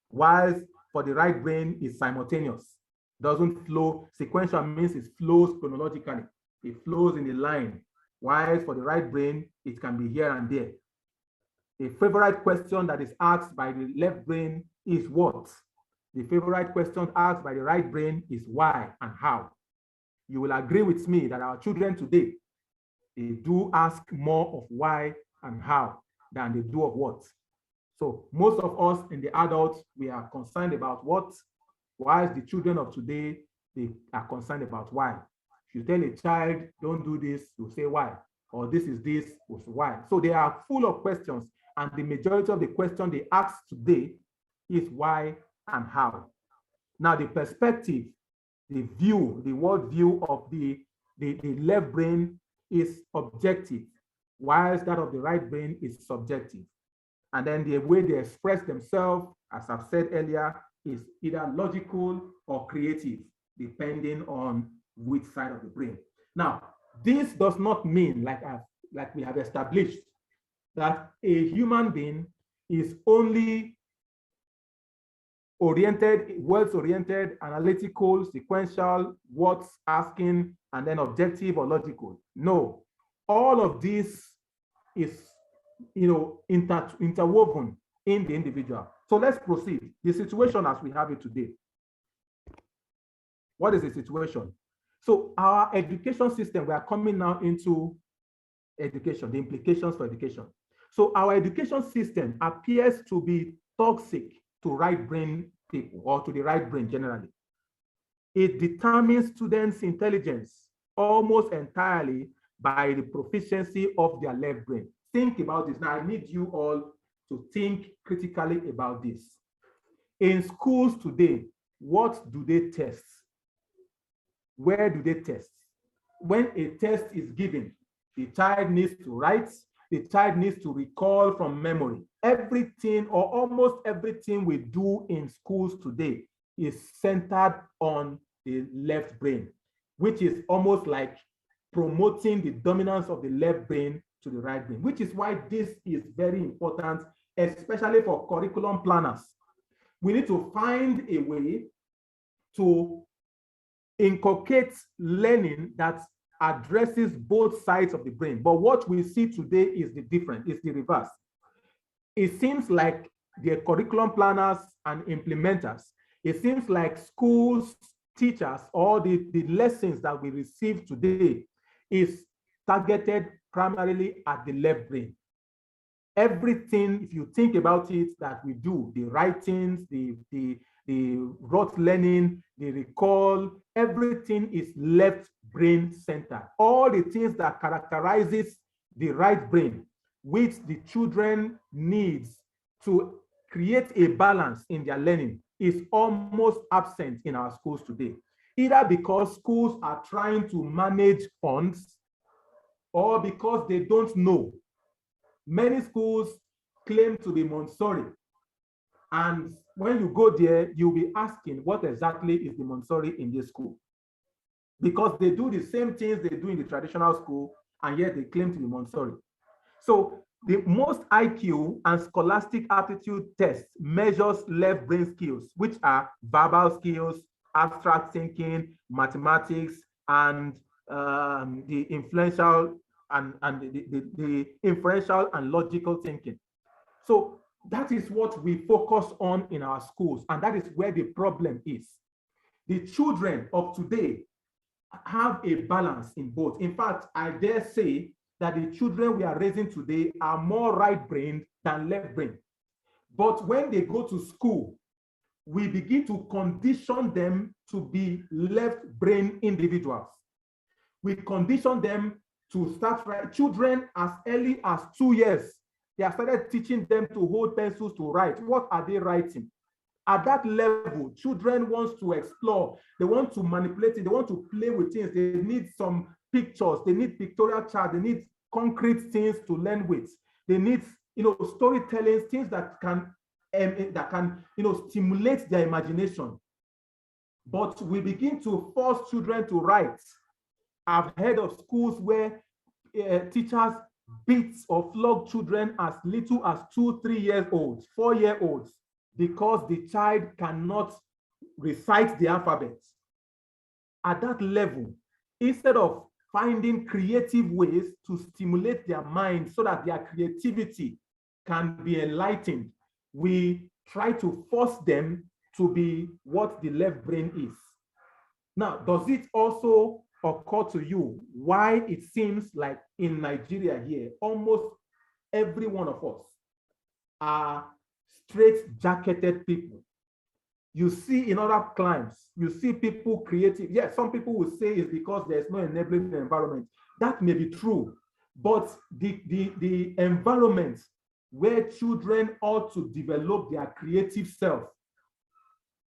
whilst for the right brain is simultaneous. Doesn't flow. Sequential means it flows chronologically. It flows in a line, whilst for the right brain, it can be here and there. A favorite question that is asked by the left brain is what? The favorite question asked by the right brain is why and how. You will agree with me that our children today, they do ask more of why and how than they do of what. So most of us in the adults, we are concerned about what, whilst the children of today, they are concerned about why. If you tell a child, don't do this, you'll say why, or this is this, was why. So they are full of questions, and the majority of the question they ask today is why and how. Now the perspective, the view, the world view of the left brain is objective, whilst that of the right brain is subjective. And then the way they express themselves, as I've said earlier, is either logical or creative, depending on which side of the brain. Now, this does not mean, like we have established, that a human being is only oriented, words-oriented, analytical, sequential, words asking, and then objective or logical. No, all of this is, interwoven in the individual. So let's proceed. The situation as we have it today. What is the situation? So our education system, we are coming now into education, the implications for education. So our education system appears to be toxic to right brain people, or to the right brain generally. It determines students' intelligence almost entirely by the proficiency of their left brain. Think about this. Now, I need you all to think critically about this. In schools today, what do they test? Where do they test? When a test is given, the child needs to write, the child needs to recall from memory. Everything or almost everything we do in schools today is centered on the left brain, which is almost like promoting the dominance of the left brain to the right brain, which is why this is very important, especially for curriculum planners. We need to find a way to inculcate learning that addresses both sides of the brain. But what we see today is the different, it's the reverse. It seems like the curriculum planners and implementers, it seems like schools, teachers, all the lessons that we receive today is targeted primarily at the left brain. Everything, if you think about it, that we do, the writings, the rote learning, the recall, everything is left brain centered. All the things that characterizes the right brain, which the children needs to create a balance in their learning, is almost absent in our schools today. Either because schools are trying to manage funds, or because they don't know. Many schools claim to be Montessori, and when you go there, you'll be asking, what exactly is the Montessori in this school? Because they do the same things they do in the traditional school, and yet they claim to be Montessori. So the most IQ and scholastic aptitude tests measures left brain skills, which are verbal skills, abstract thinking, mathematics, and the influential and the inferential and logical thinking. So that is what we focus on in our schools, and that is where the problem is. The children of today have a balance in both. In fact, I dare say that the children we are raising today are more right-brained than left-brained. But when they go to school, we begin to condition them to be left-brain individuals. We condition them to start right. Children as early as 2 years, they have started teaching them to hold pencils to write. What are they writing? At that level, children want to explore. They want to manipulate it. They want to play with things. They need some pictures. They need pictorial charts. They need concrete things to learn with. They need, storytelling, things that can stimulate their imagination. But we begin to force children to write. I've heard of schools where teachers beat or flog children as little as 2-3 years old, 4-year-olds, because the child cannot recite the alphabet. At that level, instead of finding creative ways to stimulate their mind so that their creativity can be enlightened, we try to force them to be what the left brain is. Now, does it also occur to you why it seems like in Nigeria here, almost every one of us are straight-jacketed people? You see in other climes, you see people creative. Yes, some people will say it's because there's no enabling environment. That may be true, but the environment where children ought to develop their creative self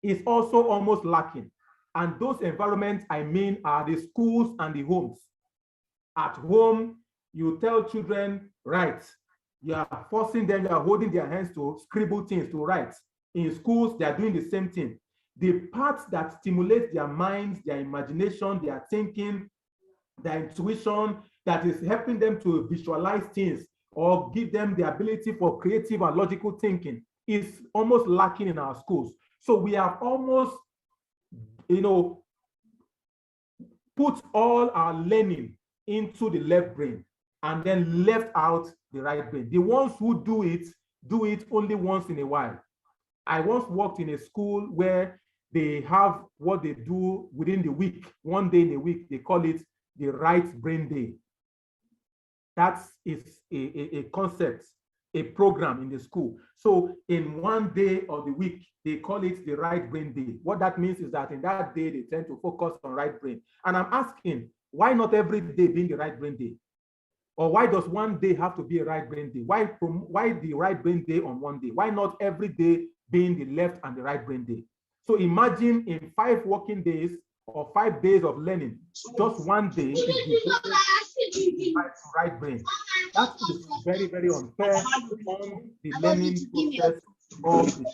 is also almost lacking. And those environments, I mean, are the schools and the homes. At home, you tell children, write. You are forcing them, you are holding their hands to scribble things, to write. In schools, they are doing the same thing. The parts that stimulate their minds, their imagination, their thinking, their intuition, that is helping them to visualize things or give them the ability for creative and logical thinking is almost lacking in our schools. So we have almost, put all our learning into the left brain and then left out the right brain. The ones who do it only once in a while. I once worked in a school where they have what they do within the week, one day in a week, they call it the right brain day. That is a concept, a program in the school. So in one day of the week, they call it the right brain day. What that means is that in that day, they tend to focus on right brain. And I'm asking, why not every day being the right brain day? Or why does one day have to be a right brain day? Why the right brain day on one day? Why not every day being the left and the right brain day? So imagine in 5 working days or 5 days of learning, just one day is the right brain. That is very, very unfair on the learning process of it.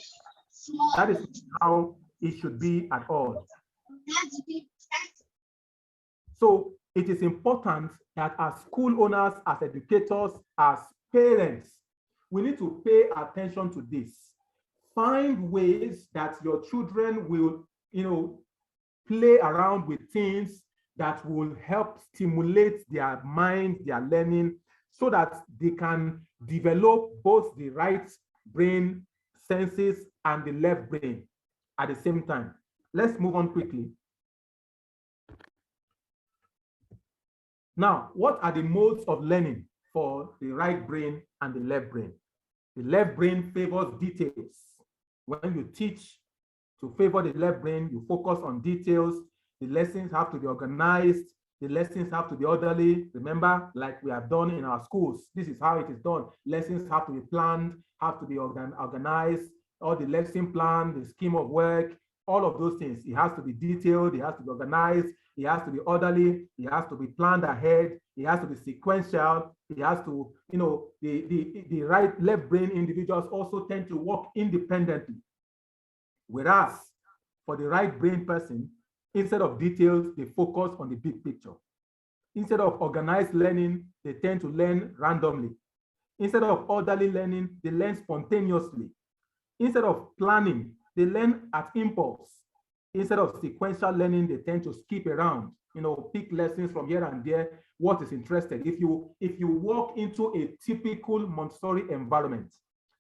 That is how it should be at all. So it is important that as school owners, as educators, as parents, we need to pay attention to this. Find ways that your children will, play around with things that will help stimulate their mind, their learning, so that they can develop both the right brain senses and the left brain at the same time. Let's move on quickly. Now, what are the modes of learning for the right brain and the left brain? The left brain favors details. When you teach to favor the left brain, you focus on details. The lessons have to be organized. The lessons have to be orderly. Remember, like we have done in our schools, this is how it is done. Lessons have to be planned, have to be organized. All the lesson plan, the scheme of work, all of those things. It has to be detailed. It has to be organized. It has to be orderly. It has to be planned ahead. It has to be sequential. It has to, the right left brain individuals also tend to work independently. Whereas for the right brain person, instead of details, they focus on the big picture. Instead of organized learning, they tend to learn randomly. Instead of orderly learning, they learn spontaneously. Instead of planning, they learn at impulse. Instead of sequential learning, they tend to skip around, pick lessons from here and there, what is interested. If you walk into a typical Montessori environment,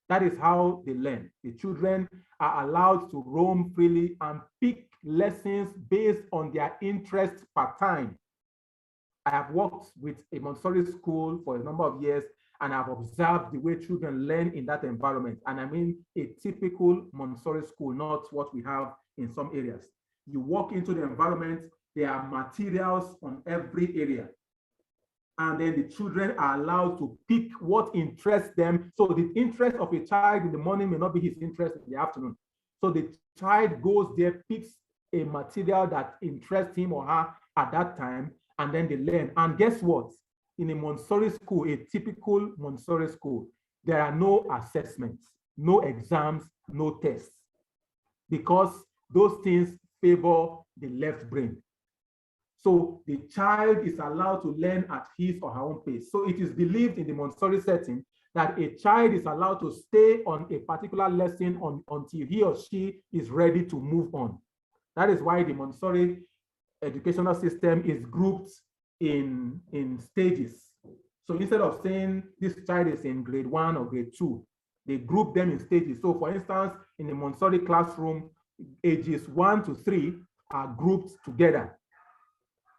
that is how they learn. The children are allowed to roam freely and pick lessons based on their interests per time. I have worked with a Montessori school for a number of years, and I've observed the way children learn in that environment. And I mean a typical Montessori school, not what we have in some areas. You walk into the environment, there are materials on every area. And then the children are allowed to pick what interests them. So the interest of a child in the morning may not be his interest in the afternoon. So the child goes there, picks a material that interests him or her at that time, and then they learn. And guess what? In a Montessori school, a typical Montessori school, there are no assessments, no exams, no tests, because those things favor the left brain. So the child is allowed to learn at his or her own pace. So it is believed in the Montessori setting that a child is allowed to stay on a particular lesson until he or she is ready to move on. That is why the Montessori educational system is grouped in stages. So instead of saying this child is in grade 1 or grade 2, they group them in stages. So for instance, in the Montessori classroom, ages 1 to 3 are grouped together.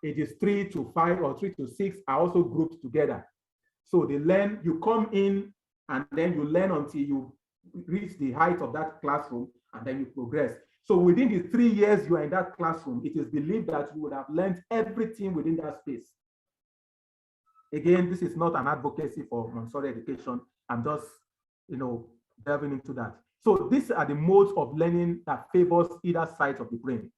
Ages 3 to 5 or 3 to 6 are also grouped together. So they learn, you come in and then you learn until you reach the height of that classroom, and then you progress. So within the 3 years you are in that classroom, it is believed that you would have learned everything within that space. Again, this is not an advocacy for Montessori education. I'm just, delving into that. So these are the modes of learning that favors either side of the brain.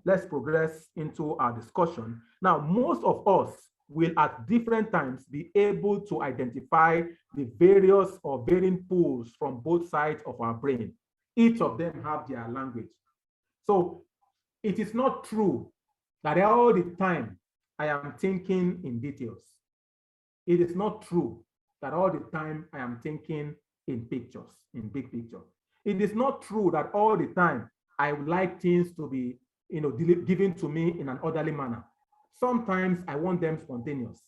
Let's progress into our discussion. Now, most of us will at different times be able to identify the various or varying pools from both sides of our brain. Each of them have their language. So it is not true that all the time I am thinking in details. It is not true that all the time I am thinking in pictures, in big picture. It is not true that all the time I would like things to be given to me in an orderly manner. Sometimes I want them spontaneous.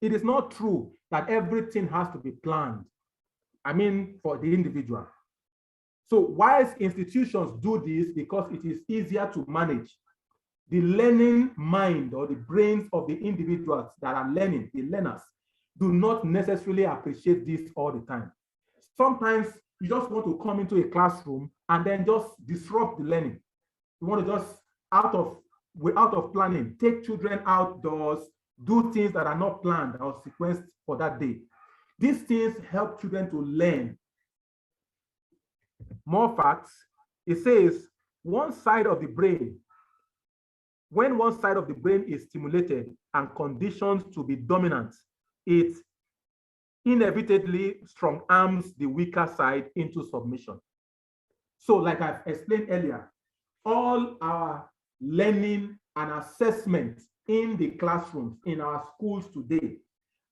It is not true that everything has to be planned. I mean, for the individual. So whilst institutions do this because it is easier to manage, the learning mind or the brains of the individuals that are learning, the learners, do not necessarily appreciate this all the time. Sometimes you just want to come into a classroom and then just disrupt the learning. You want to just out of planning, take children outdoors, do things that are not planned or sequenced for that day. These things help children to learn. More facts, it says one side of the brain, when one side of the brain is stimulated and conditioned to be dominant, it inevitably strong arms the weaker side into submission. So like I've explained earlier, all our learning and assessment in the classrooms, in our schools today,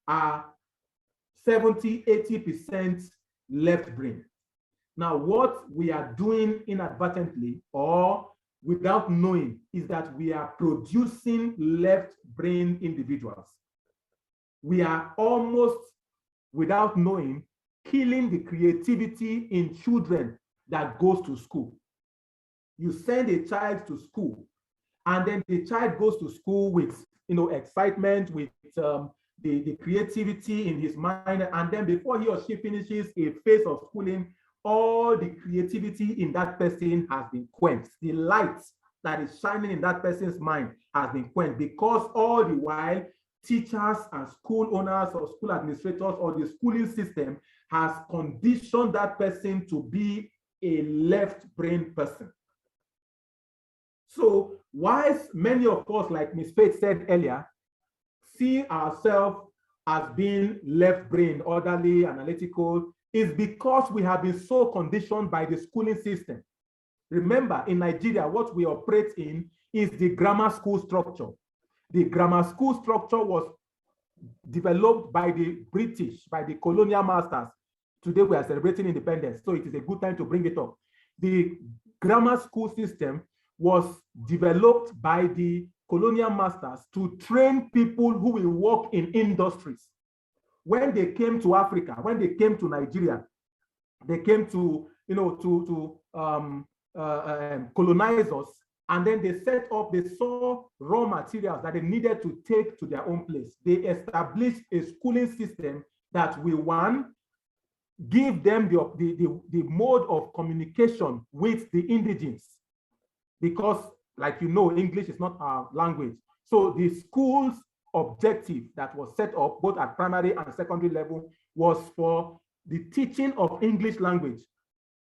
are 70–80% left brain. Now, what we are doing inadvertently or without knowing is that we are producing left brain individuals. We are almost, without knowing, killing the creativity in children that goes to school. You send a child to school, and then the child goes to school with excitement, with the creativity in his mind, and then before he or she finishes a phase of schooling, all the creativity in that person has been quenched. The light that is shining in that person's mind has been quenched, because all the while teachers and school owners or school administrators or the schooling system has conditioned that person to be a left brain person. So whilst many of us, like Ms. Faith said earlier, see ourselves as being left brain, orderly, analytical, is because we have been so conditioned by the schooling system. Remember, in Nigeria, what we operate in is the grammar school structure. The grammar school structure was developed by the British, by the colonial masters. Today we are celebrating independence, so it is a good time to bring it up. The grammar school system was developed by the colonial masters to train people who will work in industries. When they came to Africa, when they came to Nigeria, they came to colonize us, And then they saw raw materials that they needed to take to their own place. They established a schooling system that will, one, give them the mode of communication with the indigenes. Because, like you know, English is not our language. So the school's objective that was set up, both at primary and secondary level, was for the teaching of English language,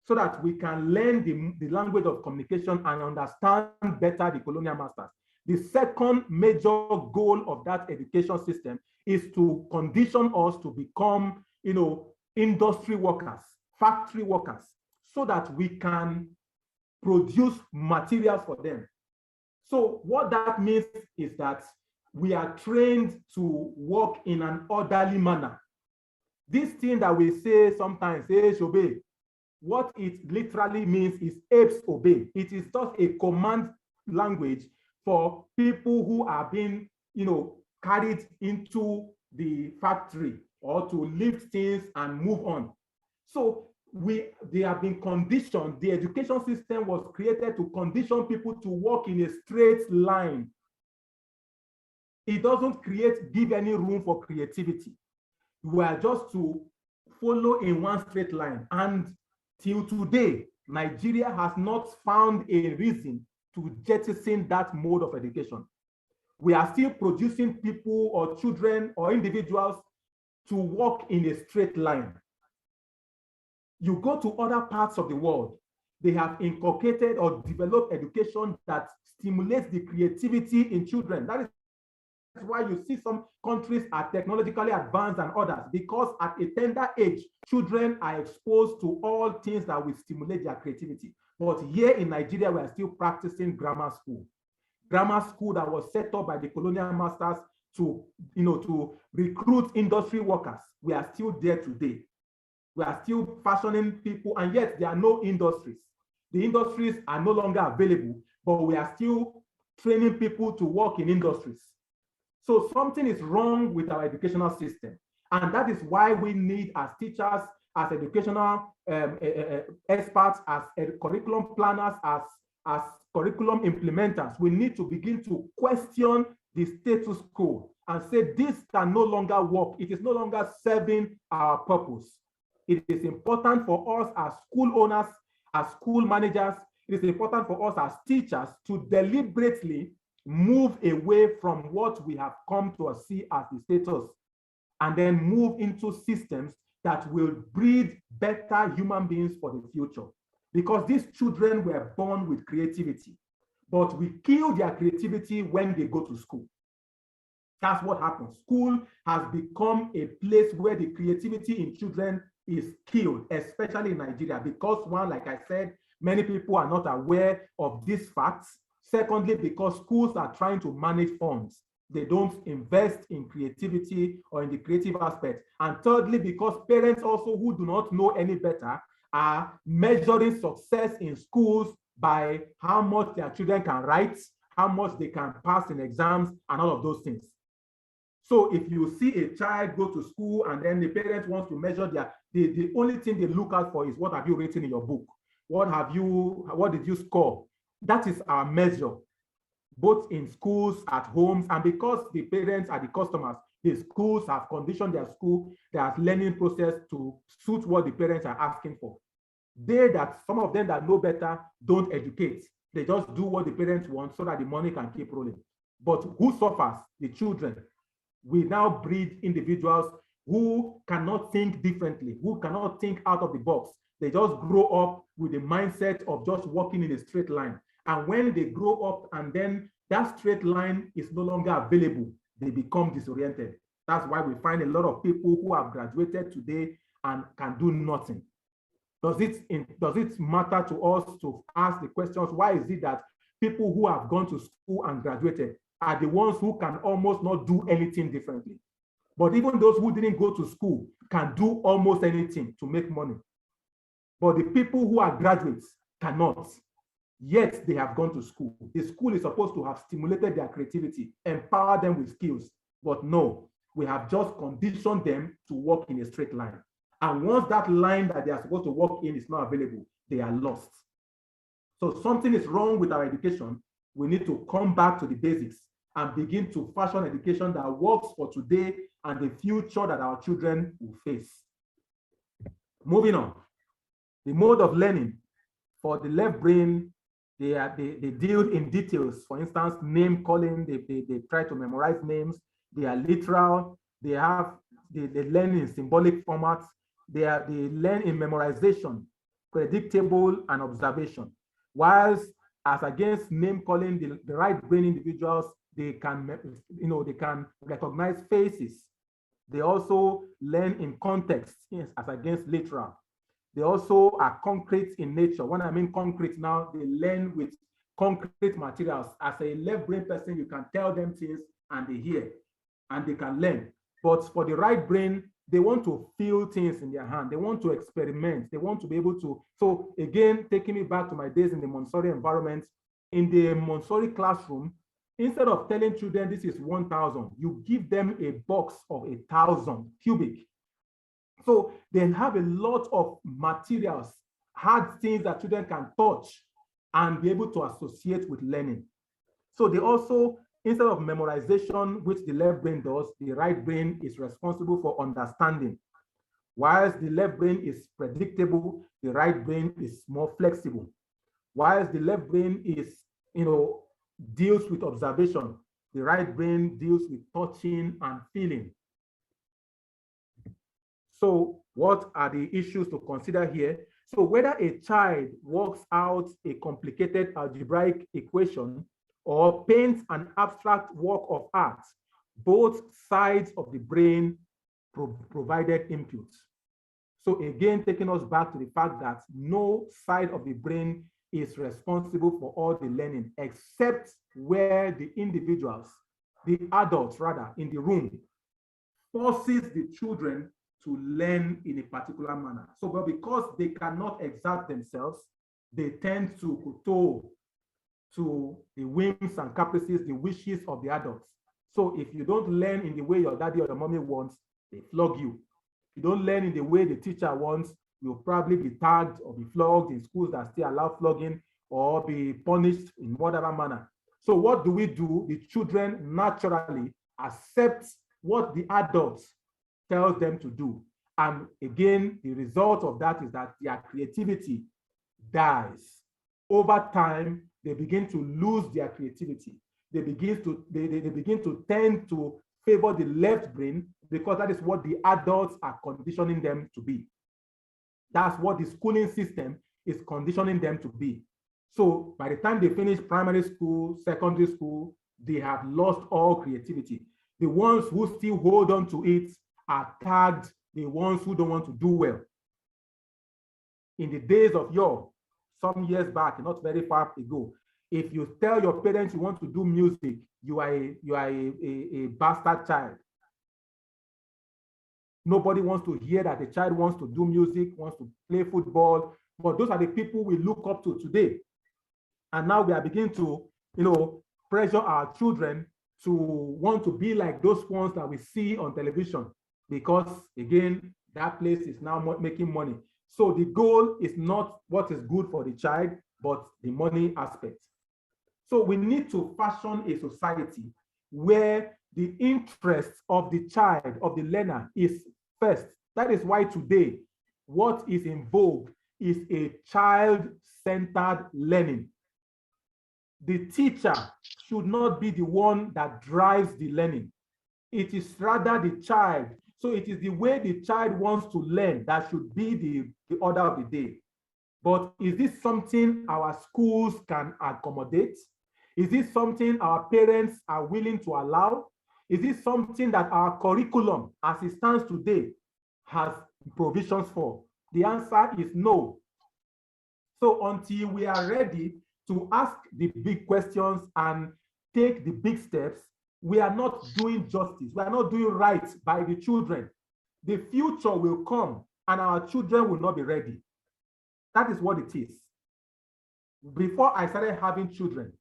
so that we can learn the language of communication and understand better the colonial masters. The second major goal of that education system is to condition us to become, industry workers, factory workers, so that we can produce materials for them. So what that means is that we are trained to work in an orderly manner. This thing that we say sometimes, apes obey, what it literally means is apes obey. It is just a command language for people who are being, carried into the factory or to lift things and move on. So they have been conditioned. The education system was created to condition people to walk in a straight line. It doesn't give any room for creativity. We are just to follow in one straight line. And till today, Nigeria has not found a reason to jettison that mode of education. We are still producing people or children or individuals to walk in a straight line. You go to other parts of the world, they have inculcated or developed education that stimulates the creativity in children. That is why you see some countries are technologically advanced than others, because at a tender age, children are exposed to all things that will stimulate their creativity. But here in Nigeria, we are still practicing grammar school. Grammar school that was set up by the colonial masters to recruit industry workers. We are still there today. We are still fashioning people, and yet there are no industries. The industries are no longer available, but we are still training people to work in industries. So something is wrong with our educational system. And that is why we need, as teachers, as educational experts, as curriculum planners, as curriculum implementers, we need to begin to question the status quo and say this can no longer work. It is no longer serving our purpose. It is important for us as school owners, as school managers, it is important for us as teachers to deliberately move away from what we have come to see as the status, and then move into systems that will breed better human beings for the future. Because these children were born with creativity, but we kill their creativity when they go to school. That's what happens. School has become a place where the creativity in children is killed, especially in Nigeria, because one, like I said, many people are not aware of these facts. Secondly, because schools are trying to manage funds. They don't invest in creativity or in the creative aspect. And thirdly, because parents also who do not know any better are measuring success in schools by how much their children can write, how much they can pass in exams, and all of those things. So if you see a child go to school and then the parents want to measure the only thing they look out for is what have you written in your book? What did you score? That is our measure, both in schools, at homes, and because the parents are the customers, the schools have conditioned their learning process to suit what the parents are asking for. Some of them that know better don't educate. They just do what the parents want so that the money can keep rolling. But who suffers? The children. We now breed individuals who cannot think differently, who cannot think out of the box. They just grow up with the mindset of just walking in a straight line. And when they grow up and then that straight line is no longer available, they become disoriented. That's why we find a lot of people who have graduated today and can do nothing. Does it matter to us to ask the questions, why is it that people who have gone to school and graduated are the ones who can almost not do anything differently? But even those who didn't go to school can do almost anything to make money. But the people who are graduates cannot, yet they have gone to school. The school is supposed to have stimulated their creativity, empowered them with skills. But no, we have just conditioned them to walk in a straight line. And once that line that they are supposed to walk in is not available, they are lost. So something is wrong with our education we need to come back to the basics and begin to fashion education that works for today and the future that our children will face. Moving on, the mode of learning for the left brain, they deal in details. For instance, name calling, they try to memorize names. They are literal. They learn in symbolic formats. They learn in memorization, predictable, and observation. Whilst as against name calling, the right brain individuals, they can recognize faces. They also learn in context, as against literal. They also are concrete in nature. When I mean concrete now, they learn with concrete materials. As a left brain person, you can tell them things and they hear and they can learn. But for the right brain, they want to feel things in their hand. They want to experiment. They want to be able to. So again, taking me back to my days in the Montessori environment, in the Montessori classroom, instead of telling children this is 1,000, you give them a box of 1,000 cubic. So they have a lot of materials, hard things that children can touch and be able to associate with learning. So they also, instead of memorization, which the left brain does, the right brain is responsible for understanding. Whilst the left brain is predictable, the right brain is more flexible. Whilst the left brain is, deals with observation, the right brain deals with touching and feeling. So what are the issues to consider here? So whether a child works out a complicated algebraic equation or paints an abstract work of art, both sides of the brain provided input. So again, taking us back to the fact that no side of the brain is responsible for all the learning, except where the individuals, the adults rather, in the room, forces the children to learn in a particular manner. So, but because they cannot exert themselves, they tend to kowtow to the whims and caprices, the wishes of the adults. So if you don't learn in the way your daddy or your mommy wants, they flog you. If you don't learn in the way the teacher wants, you'll probably be tagged or be flogged in schools that still allow flogging, or be punished in whatever manner. So what do? The children naturally accept what the adults tells them to do. And again, the result of that is that their creativity dies. Over time, they begin to lose their creativity. They begin to tend to favor the left brain because that is what the adults are conditioning them to be. That's what the schooling system is conditioning them to be. So by the time they finish primary school, secondary school, they have lost all creativity. The ones who still hold on to it are tagged the ones who don't want to do well. In the days of yore, some years back, not very far ago, if you tell your parents you want to do music, you are a bastard child. Nobody wants to hear that a child wants to do music, wants to play football, but those are the people we look up to today. And now we are beginning to, pressure our children to want to be like those ones that we see on television, because again, that place is now making money. So the goal is not what is good for the child, but the money aspect. So we need to fashion a society where the interests of the child, of the learner, is first. That is why today, what is in vogue is a child-centered learning. The teacher should not be the one that drives the learning. It is rather the child. So it is the way the child wants to learn that should be the order of the day. But is this something our schools can accommodate? Is this something our parents are willing to allow? Is this something that our curriculum, as it stands today, has provisions for? The answer is no. So until we are ready to ask the big questions and take the big steps, we are not doing justice. We are not doing right by the children. The future will come and our children will not be ready. That is what it is. Before I started having children,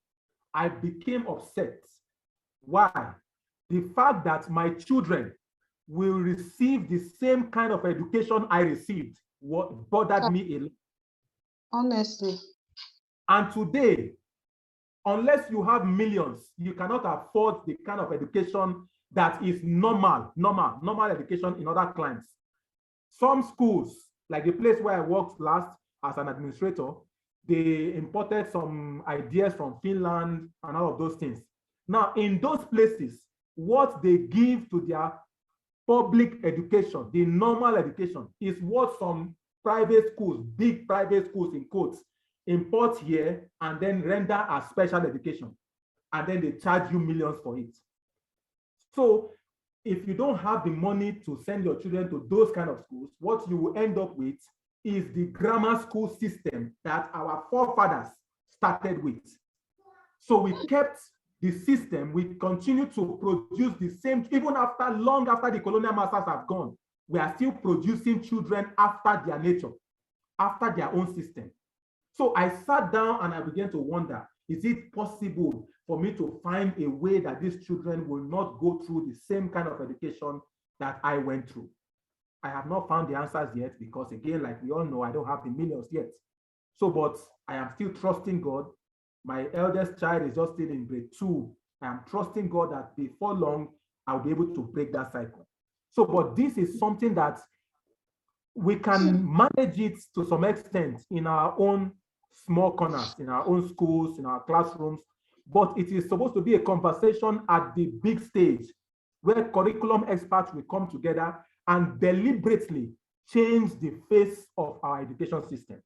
I became upset. Why? The fact that my children will receive the same kind of education I received, what bothered me a lot. Honestly. And today, unless you have millions, you cannot afford the kind of education that is normal education in other climes. Some schools, like the place where I worked last as an administrator, they imported some ideas from Finland and all of those things. Now, in those places, what they give to their public education, the normal education, is what some private schools, big private schools in quotes, import here and then render as special education. And then they charge you millions for it. So if you don't have the money to send your children to those kind of schools, what you will end up with is the grammar school system that our forefathers started with. So we kept the system, we continue to produce the same, even after, long after the colonial masters have gone, we are still producing children after their nature, after their own system. So I sat down and I began to wonder, is it possible for me to find a way that these children will not go through the same kind of education that I went through? I have not found the answers yet because, again, like we all know, I don't have the millions yet. So, but I am still trusting God. My eldest child is just still in grade 2. I am trusting God that before long, I'll be able to break that cycle. So, but this is something that we can manage it to some extent in our own small corners, in our own schools, in our classrooms, but it is supposed to be a conversation at the big stage where curriculum experts will come together and deliberately change the face of our education system.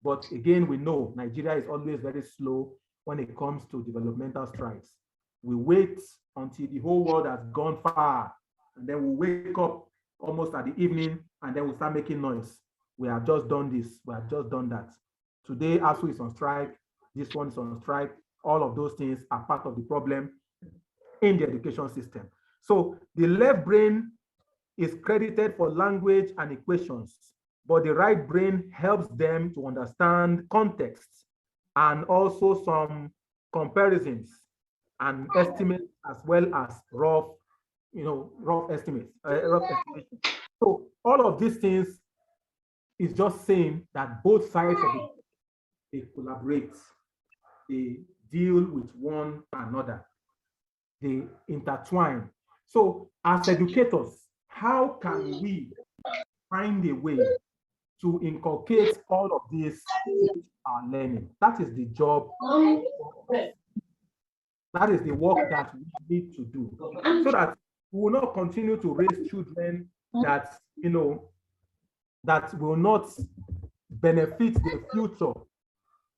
But again, we know Nigeria is always very slow when it comes to developmental strides. We wait until the whole world has gone far, and then we wake up almost at the evening, and then we start making noise. We have just done this, we have just done that. Today, ASU is on strike, this one is on strike. All of those things are part of the problem in the education system. So the left brain is credited for language and equations, but the right brain helps them to understand context and also some comparisons and estimates, as well as rough estimates. So all of these things is just saying that both sides of it, they collaborate, they deal with one another, they intertwine. So as educators, how can we find a way to inculcate all of this in our learning? That is the job. That is the work that we need to do, so that we will not continue to raise children that, that will not benefit the future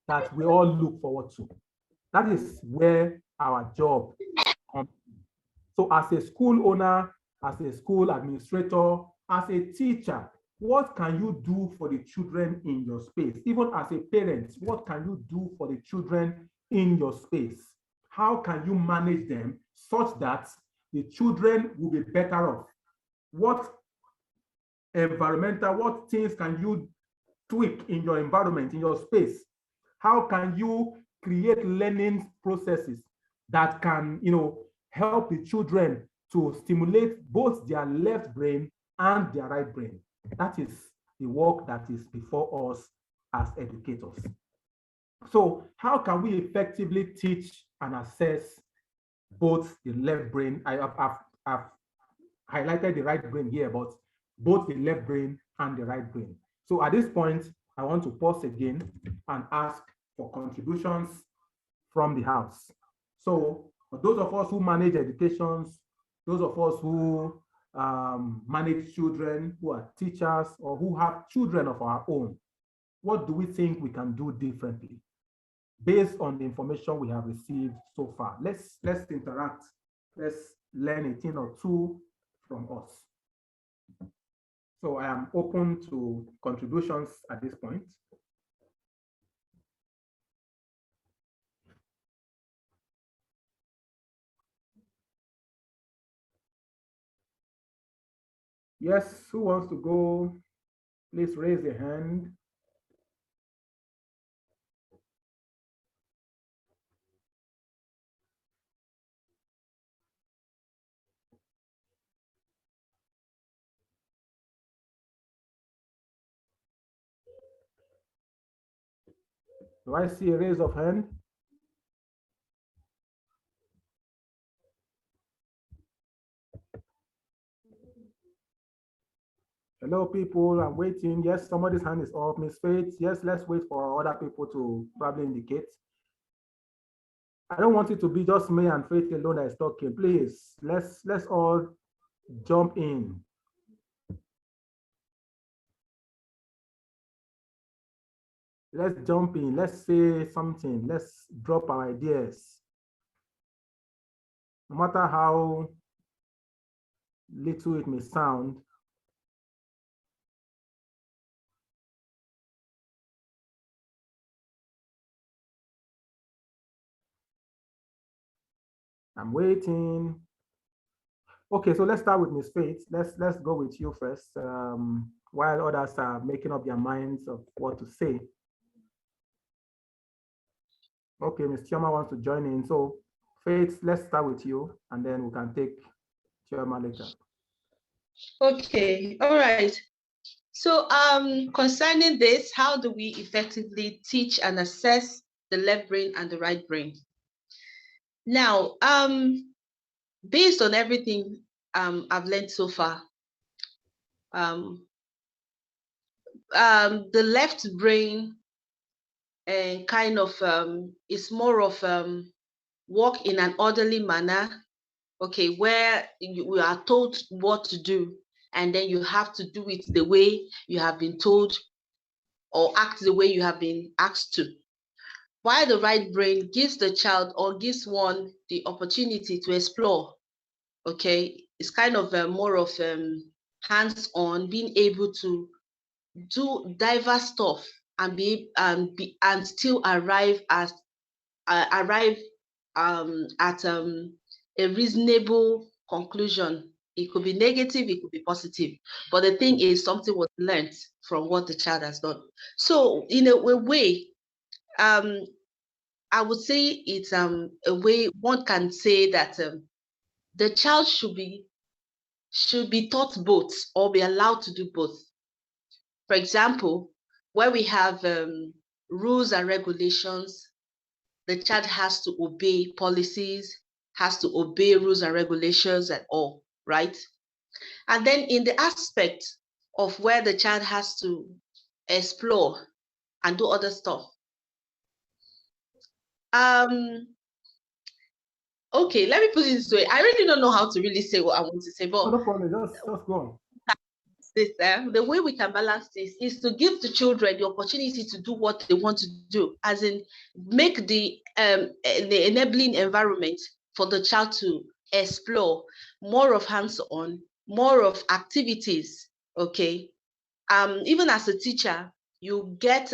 that we all look forward to. That is where our job comes. So as a school owner, as a school administrator, as a teacher, what can you do for the children in your space? Even as a parent, what can you do for the children in your space? How can you manage them such that the children will be better off? What things can you tweak in your environment, in your space? How can you create learning processes that can, help the children to stimulate both their left brain and their right brain? That is the work that is before us as educators. So how can we effectively teach and assess both the left brain? I've highlighted the right brain here, but both the left brain and the right brain. So at this point, I want to pause again and ask for contributions from the house. So for those of us who manage educations, those of us who manage children, who are teachers, or who have children of our own, what do we think we can do differently based on the information we have received so far? Let's interact. Let's learn a thing or two from us. So I am open to contributions at this point. Yes, who wants to go? Please raise your hand. Do I see a raise of hand? Hello, people, I'm waiting. Yes, somebody's hand is up. Miss Faith, yes, let's wait for other people to probably indicate. I don't want it to be just me and Faith alone that is talking. Please, let's all jump in. Let's jump in. Let's say something. Let's drop our ideas. No matter how little it may sound, I'm waiting. Okay, so let's start with Miss Faith. Let's go with you first, while others are making up their minds of what to say. Okay, Ms. Chioma wants to join in. So Faith, let's start with you, and then we can take Chioma later. Okay, all right. So concerning this, how do we effectively teach and assess the left brain and the right brain? Now, based on everything I've learned so far, the left brain and kind of is more of work in an orderly manner, okay, where we are told what to do, and then you have to do it the way you have been told or act the way you have been asked to. While the right brain gives the child or gives one the opportunity to explore, okay, it's kind of more of hands-on, being able to do diverse stuff and and still arrive at a reasonable conclusion. It could be negative, it could be positive, but the thing is something was learned from what the child has done. So in a way, I would say it's a way one can say that the child should be taught both or be allowed to do both. For example, where we have rules and regulations, the child has to obey policies, has to obey rules and regulations and all, right? And then in the aspect of where the child has to explore and do other stuff. Okay, let me put it this way. I really don't know how to really say what I want to say, but no problem, just go on. The way we can balance this is to give the children the opportunity to do what they want to do, as in make the enabling environment for the child to explore, more of hands-on, more of activities, okay? Even as a teacher, you get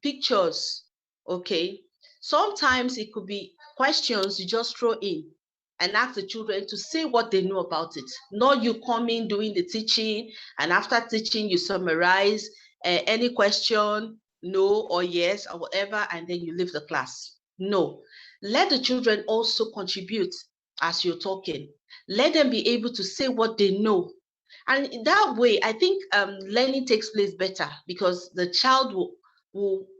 pictures, okay? Sometimes it could be questions you just throw in and ask the children to say what they know about it. Not you coming, doing the teaching, and after teaching, you summarize any question, no or yes or whatever, and then you leave the class. No, let the children also contribute as you're talking. Let them be able to say what they know. And in that way, I think learning takes place better because the child will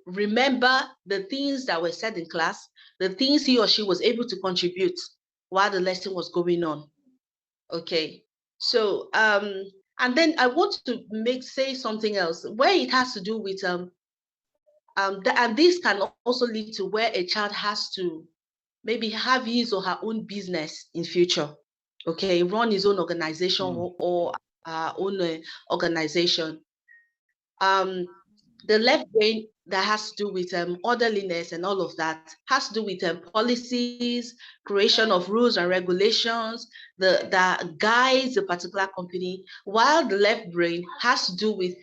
remember the things that were said in class, the things he or she was able to contribute while the lesson was going on. Okay, so and then I want to say something else where it has to do with and this can also lead to where a child has to maybe have his or her own business in future. Okay, run his own organization or own organization. The left brain that has to do with orderliness and all of that has to do with policies, creation of rules and regulations that guides a particular company, while the left brain has to do with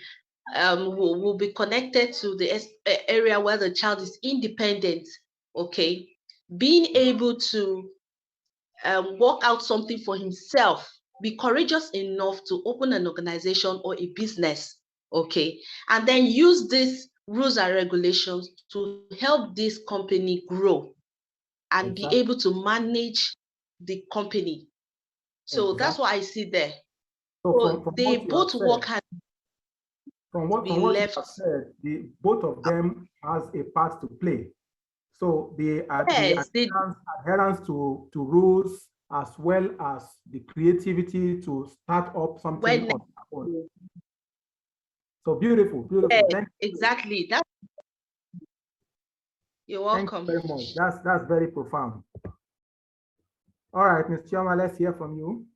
will be connected to the area where the child is independent, okay, being able to work out something for himself, be courageous enough to open an organization or a business, okay, and then use these rules and regulations to help this company grow and be able to manage the company. So that's what I see there. So from they both work hard. From what you have said, both of them has a part to play. So the adherence to rules as well as the creativity to start up something on their own. So beautiful, beautiful. Yeah, exactly. That's You're welcome. Thank you very much. That's very profound. All right, Ms. Chioma, let's hear from you.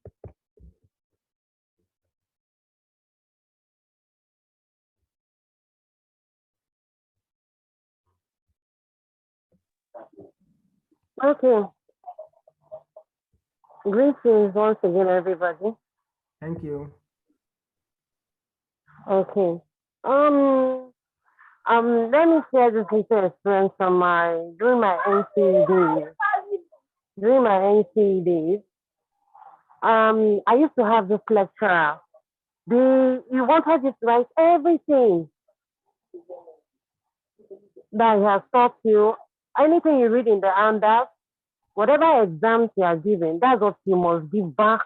Okay. Greetings once again, everybody. Thank you. Okay. Let me share this little experience from during my NCE days. During my NCE days, I used to have this lecturer. You wanted to write everything that he has taught you, anything you read in the handout, whatever exams you are given, that's what you must give back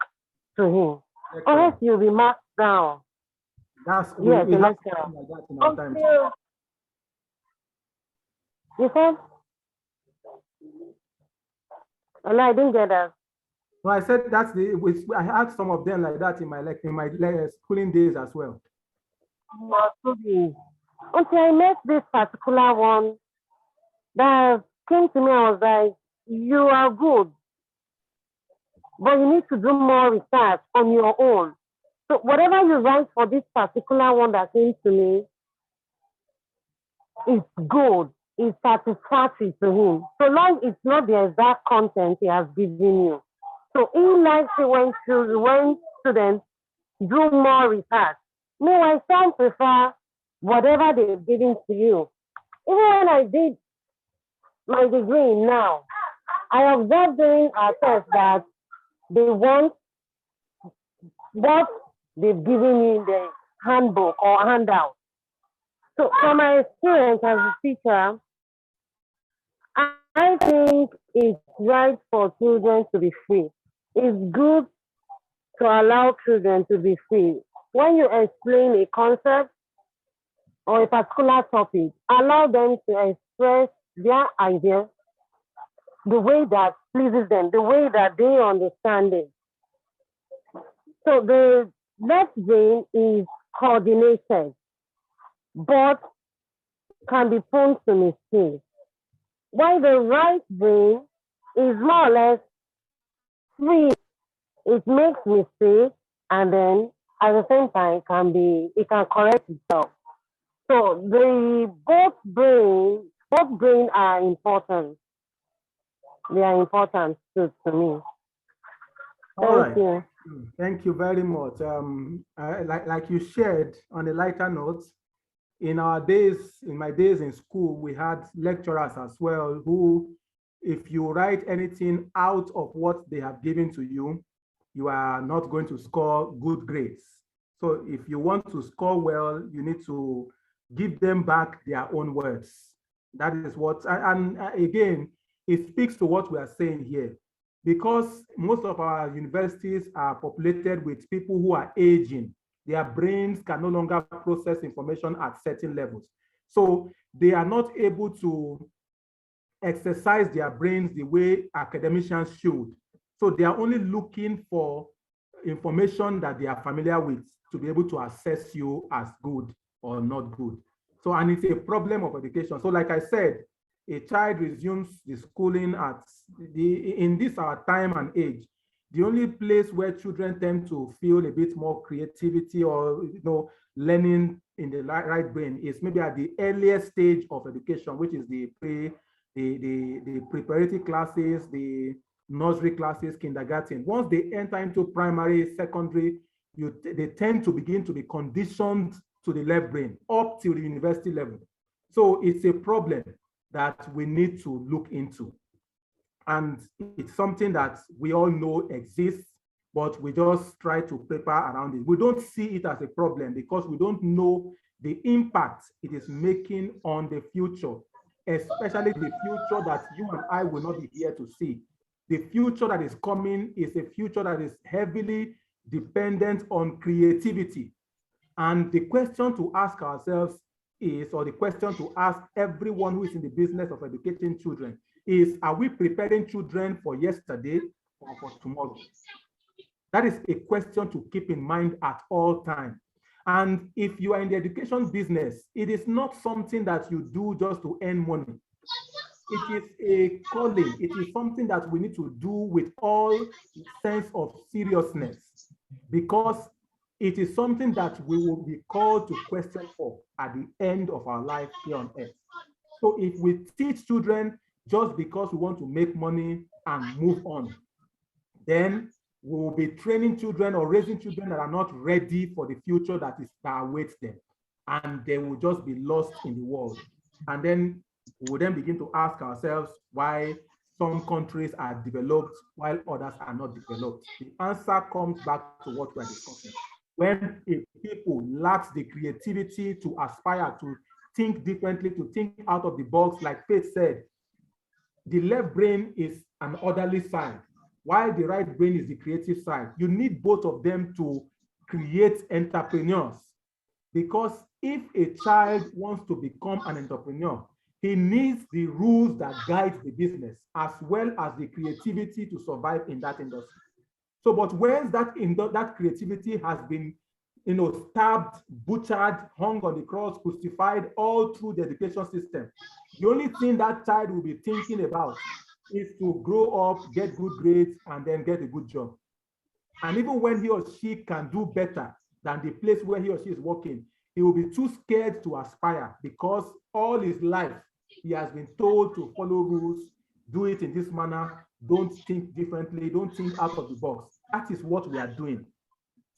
to him. Or else you'll be marked down. That's yes, we a have lecturer. like that in our time. You said? No, I didn't get that. No, I said that's I had some of them like that in my schooling days as well. Until I met this particular one that came to me, I was like, you are good, but you need to do more research on your own. So whatever you write for this particular one that came to me, it's good, it's satisfactory to him. So long it's not the exact content he has given you. So he likes it when students do more research. No, I still prefer whatever they've given to you. Even when I did my degree now, I observed during our test that they want what they've given you in the handbook or handout. So from my experience as a teacher, I think it's right for children to be free. It's good to allow children to be free. When you explain a concept or a particular topic, allow them to express their idea the way that pleases them, the way that they understand it. So the left brain is coordinated, but can be prone to mistakes. While the right brain is more or less free, it makes mistakes and then at the same time it can correct itself. So both brain are important. They are important to me. Thank you. Thank you very much. Like you shared on a lighter note, in my days in school, we had lecturers as well who, if you write anything out of what they have given to you, you are not going to score good grades. So if you want to score well, you need to give them back their own words. That is what, and again, it speaks to what we are saying here. Because most of our universities are populated with people who are aging, their brains can no longer process information at certain levels. So they are not able to exercise their brains the way academicians should. So they are only looking for information that they are familiar with to be able to assess you as good or not good. So, and it's a problem of education. So like I said, a child resumes the schooling in this our time and age. The only place where children tend to feel a bit more creativity or learning in the right brain is maybe at the earliest stage of education, which is the preparatory classes, the nursery classes, kindergarten. Once they enter into primary, secondary, they tend to begin to be conditioned to the left brain up to the university level. So it's a problem that we need to look into. And it's something that we all know exists, but we just try to prepare around it. We don't see it as a problem because we don't know the impact it is making on the future, especially the future that you and I will not be here to see. The future that is coming is a future that is heavily dependent on creativity. And the question to ask ourselves is, or the question to ask everyone who is in the business of educating children is, are we preparing children for yesterday or for tomorrow? That is a question to keep in mind at all times. And if you are in the education business, it is not something that you do just to earn money. It is a calling. It is something that we need to do with all sense of seriousness, because it is something that we will be called to question for at the end of our life here on earth. So if we teach children just because we want to make money and move on, then we will be training children or raising children that are not ready for the future that awaits them, and they will just be lost in the world. And then we will then begin to ask ourselves why some countries are developed while others are not developed. The answer comes back to what we're discussing. When people lack the creativity to aspire to think differently, to think out of the box, like Faith said, the left brain is an orderly side, while the right brain is the creative side. You need both of them to create entrepreneurs, because if a child wants to become an entrepreneur, he needs the rules that guide the business as well as the creativity to survive in that industry. So, but when that creativity has been, stabbed, butchered, hung on the cross, crucified all through the education system, the only thing that child will be thinking about is to grow up, get good grades, and then get a good job. And even when he or she can do better than the place where he or she is working, he will be too scared to aspire, because all his life he has been told to follow rules, do it in this manner, don't think differently, don't think out of the box. That is what we are doing.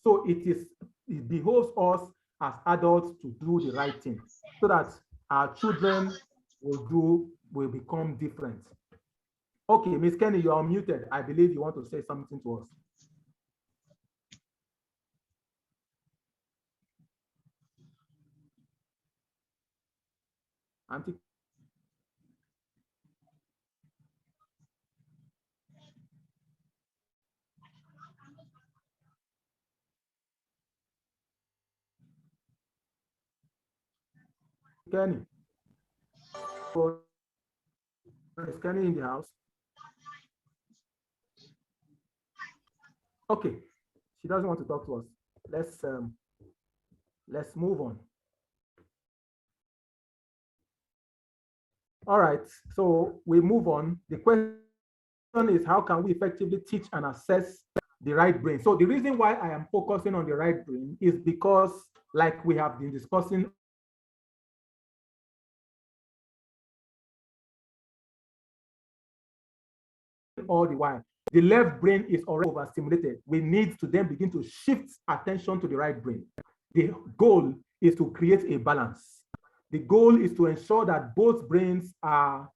So it behoves us as adults to do the right thing so that our children will become different. Okay, Ms. Kenny, you are muted. I believe you want to say something to us. Auntie. Kenny. Is Kenny in the house? Okay, she doesn't want to talk to us. Let's move on. All right, so we move on. The question is, how can we effectively teach and assess the right brain? So the reason why I am focusing on the right brain is because, like we have been discussing all the while, the left brain is already overstimulated. We need to then begin to shift attention to the right brain. The goal is to create a balance. The goal is to ensure that both brains are,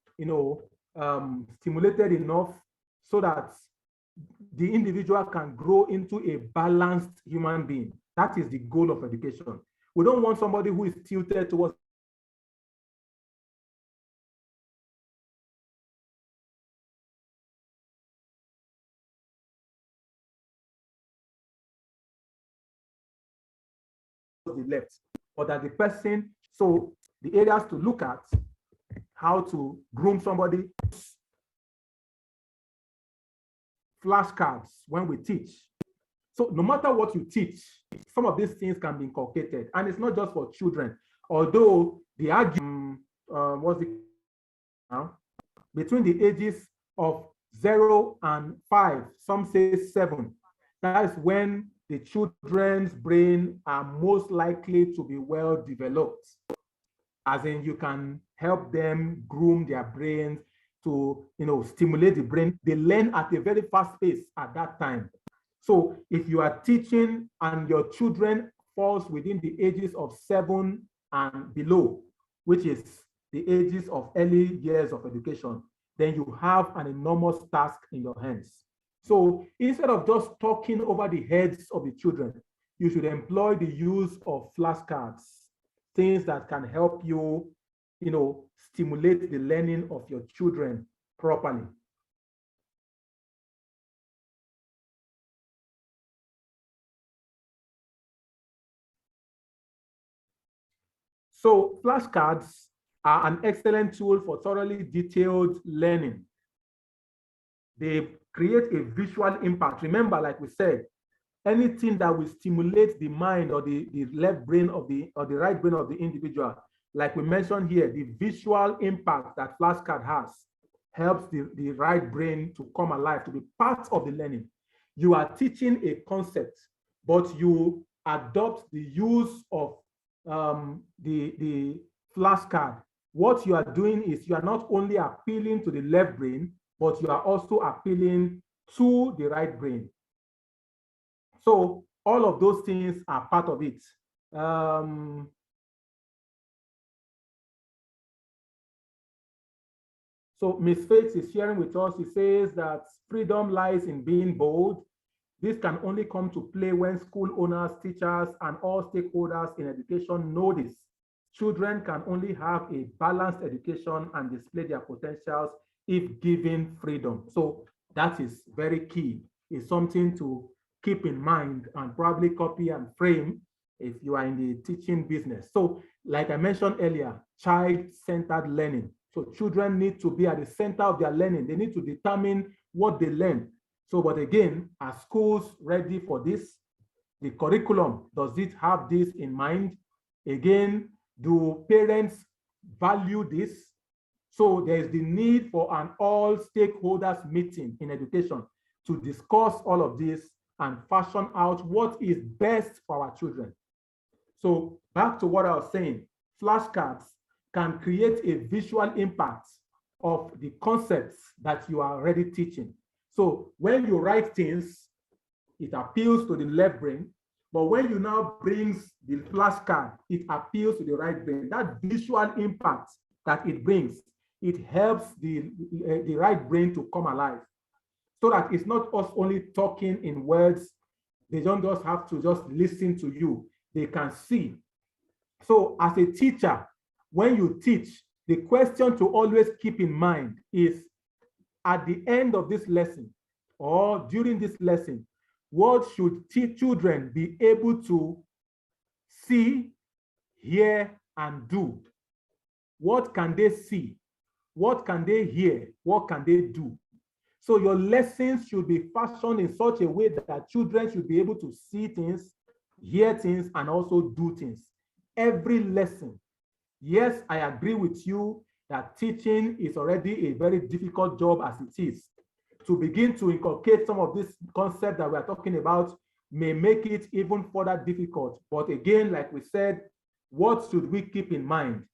stimulated enough so that the individual can grow into a balanced human being. That is the goal of education. We don't want somebody who is tilted towards the left, or that the person, so the areas to look at, how to groom somebody, flashcards when we teach. So no matter what you teach, some of these things can be inculcated, and it's not just for children. Although the argument between the ages of 0 and 5, some say 7, that is when the children's brain are most likely to be well developed. As in, you can help them groom their brains to, stimulate the brain. They learn at a very fast pace at that time. So if you are teaching and your children falls within the ages of 7 and below, which is the ages of early years of education, then you have an enormous task in your hands. So instead of just talking over the heads of the children, you should employ the use of flashcards, things that can help you, stimulate the learning of your children properly. So flashcards are an excellent tool for thoroughly detailed learning. They create a visual impact. Remember, like we said, anything that will stimulate the mind or the left brain of the right brain of the individual. Like we mentioned here, the visual impact that flashcard has helps the right brain to come alive, to be part of the learning. You are teaching a concept, but you adopt the use of the flashcard. What you are doing is you are not only appealing to the left brain, but you are also appealing to the right brain. So all of those things are part of it. So Ms. Faith is sharing with us. She says that freedom lies in being bold. This can only come to play when school owners, teachers, and all stakeholders in education know this. Children can only have a balanced education and display their potentials if given freedom. So that is very key. It's something to keep in mind and probably copy and frame if you are in the teaching business. So like I mentioned earlier, child-centered learning. So children need to be at the center of their learning. They need to determine what they learn. So, but again, are schools ready for this? The curriculum, does it have this in mind? Again, do parents value this? So there is the need for an all stakeholders meeting in education to discuss all of this and fashion out what is best for our children. So back to what I was saying, flashcards can create a visual impact of the concepts that you are already teaching. So when you write things, it appeals to the left brain, but when you now bring the flashcard, it appeals to the right brain. That visual impact that it brings, it helps the right brain to come alive. So that it's not us only talking in words, they don't just have to just listen to you, they can see. So as a teacher, when you teach, the question to always keep in mind is, at the end of this lesson or during this lesson, what should children be able to see, hear, and do? What can they see? What can they hear? What can they do? So your lessons should be fashioned in such a way that children should be able to see things, hear things, and also do things. Every lesson. Yes, I agree with you that teaching is already a very difficult job as it is. To begin to inculcate some of this concept that we are talking about may make it even further difficult. But again, like we said, what should we keep in mind?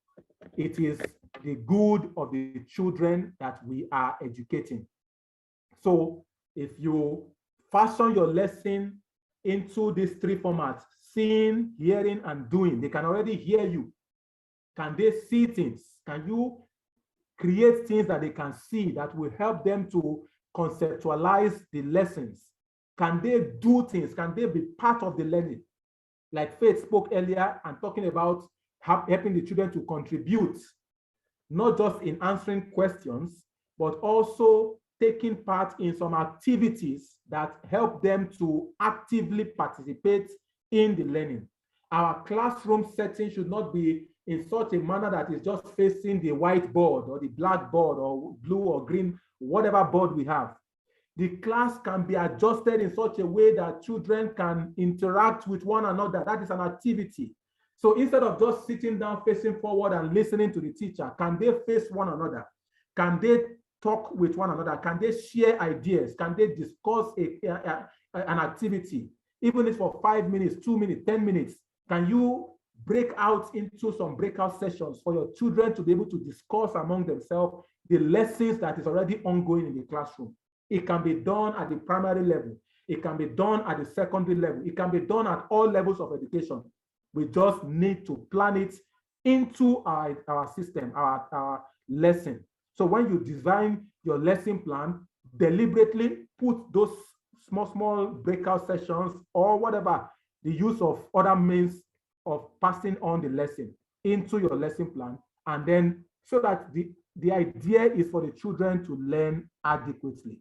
It is the good of the children that we are educating. So if you fashion your lesson into these three formats, seeing, hearing, and doing, they can already hear you. Can they see things? Can you create things that they can see that will help them to conceptualize the lessons? Can they do things? Can they be part of the learning? Like Faith spoke earlier and talking about helping the children to contribute, not just in answering questions, but also taking part in some activities that help them to actively participate in the learning. Our classroom setting should not be in such a manner that is just facing the whiteboard or the blackboard or blue or green, whatever board we have. The class can be adjusted in such a way that children can interact with one another. That is an activity. So instead of just sitting down, facing forward and listening to the teacher, can they face one another? Can they talk with one another? Can they share ideas? Can they discuss an activity? Even if for 5 minutes, 2 minutes, 10 minutes, can you break out into some breakout sessions for your children to be able to discuss among themselves the lessons that is already ongoing in the classroom? It can be done at the primary level. It can be done at the secondary level. It can be done at all levels of education. We just need to plan it into our system, our lesson. So when you design your lesson plan, deliberately put those small breakout sessions or whatever, the use of other means of passing on the lesson into your lesson plan, and then so that the idea is for the children to learn adequately.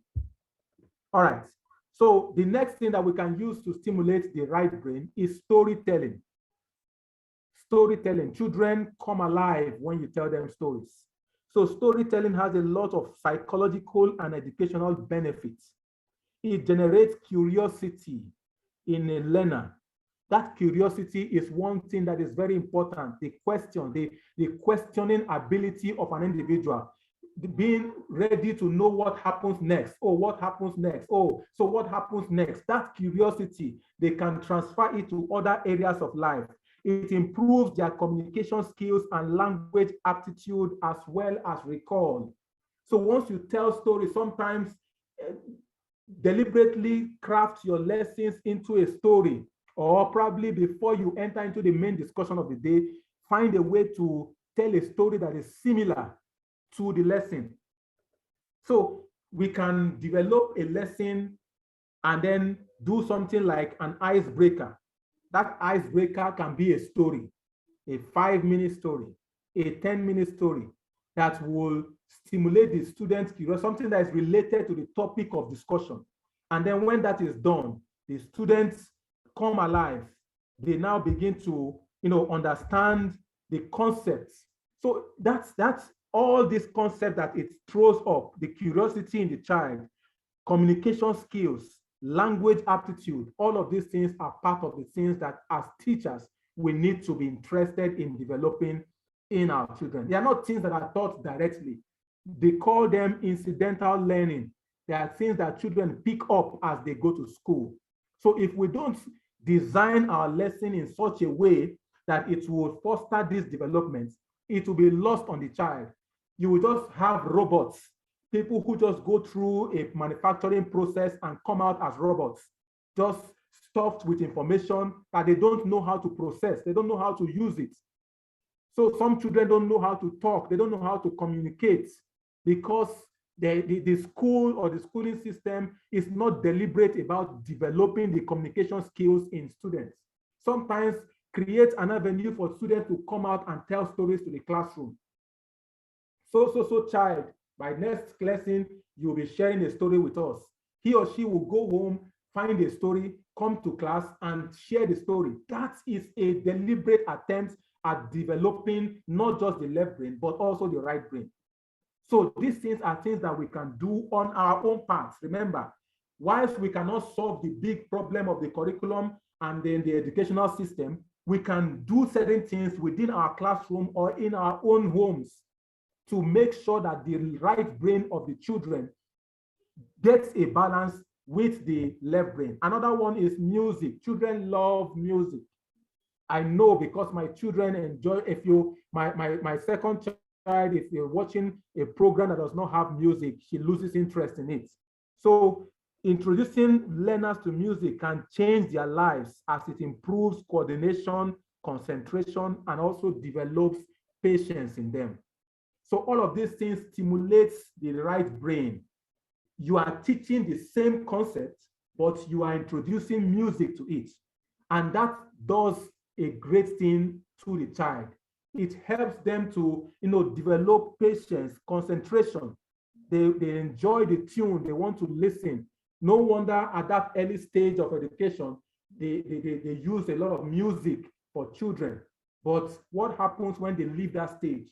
All right, so the next thing that we can use to stimulate the right brain is storytelling. Storytelling. Children come alive when you tell them stories. So storytelling has a lot of psychological and educational benefits. It generates curiosity. in a learner. That curiosity is one thing that is very important. The question, the questioning ability of an individual, being ready to know what happens next. Oh, what happens next? Oh, so what happens next? That curiosity, they can transfer it to other areas of life. It improves their communication skills and language aptitude as well as recall. So once you tell stories, sometimes deliberately craft your lessons into a story, or probably before you enter into the main discussion of the day, find a way to tell a story that is similar to the lesson. So we can develop a lesson and then do something like an icebreaker. That icebreaker can be a story, a 5-minute story, a 10-minute story that will stimulate the students' curiosity, something that is related to the topic of discussion. And then when that is done, the students come alive. They now begin to, understand the concepts. So that's all this concept that it throws up, the curiosity in the child, communication skills, language aptitude, all of these things are part of the things that as teachers, we need to be interested in developing in our children. They are not things that are taught directly. They call them incidental learning. They are things that children pick up as they go to school. So if we don't design our lesson in such a way that it will foster these developments, it will be lost on the child. You will just have robots, people who just go through a manufacturing process and come out as robots, just stuffed with information that they don't know how to process. They don't know how to use it. So some children don't know how to talk. They don't know how to communicate because the school or the schooling system is not deliberate about developing the communication skills in students. Sometimes create an avenue for students to come out and tell stories to the classroom. So child, by next lesson, you'll be sharing a story with us. He or she will go home, find a story, come to class and share the story. That is a deliberate attempt at developing not just the left brain, but also the right brain. So these things are things that we can do on our own part. Remember, whilst we cannot solve the big problem of the curriculum and then the educational system, we can do certain things within our classroom or in our own homes to make sure that the right brain of the children gets a balance with the left brain. Another one is music. Children love music. I know because my children enjoy, my second child, if you're watching a program that does not have music, she loses interest in it. So introducing learners to music can change their lives as it improves coordination, concentration, and also develops patience in them. So all of these things stimulates the right brain. You are teaching the same concept, but you are introducing music to it. And that does a great thing to the child. It helps them to, develop patience, concentration. They enjoy the tune, they want to listen. No wonder at that early stage of education, they use a lot of music for children. But what happens when they leave that stage?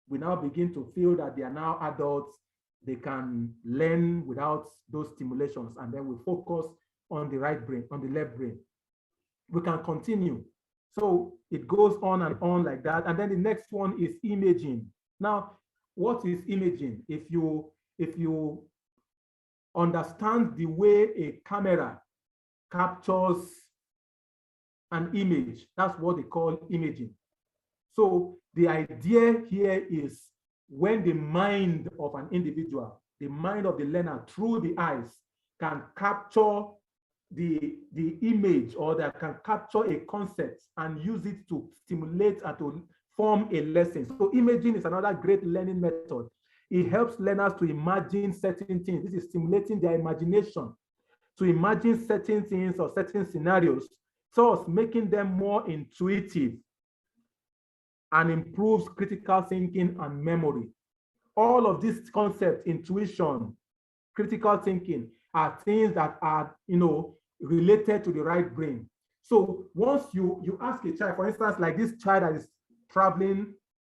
We now begin to feel that they are now adults, they can learn without those stimulations, and then we focus on the right brain, on the left brain. We can continue. So it goes on and on like that. And then the next one is imaging. Now, what is imaging? If you understand the way a camera captures an image, that's what they call imaging. So the idea here is when the mind of an individual, the mind of the learner through the eyes can capture the image, or that can capture a concept and use it to stimulate and to form a lesson. So imaging is another great learning method. It helps learners to imagine certain things. This is stimulating their imagination to imagine certain things or certain scenarios, thus making them more intuitive and improves critical thinking and memory. All of these concepts, intuition, critical thinking, are things that are, related to the right brain. So once you ask a child, for instance, like this child that is traveling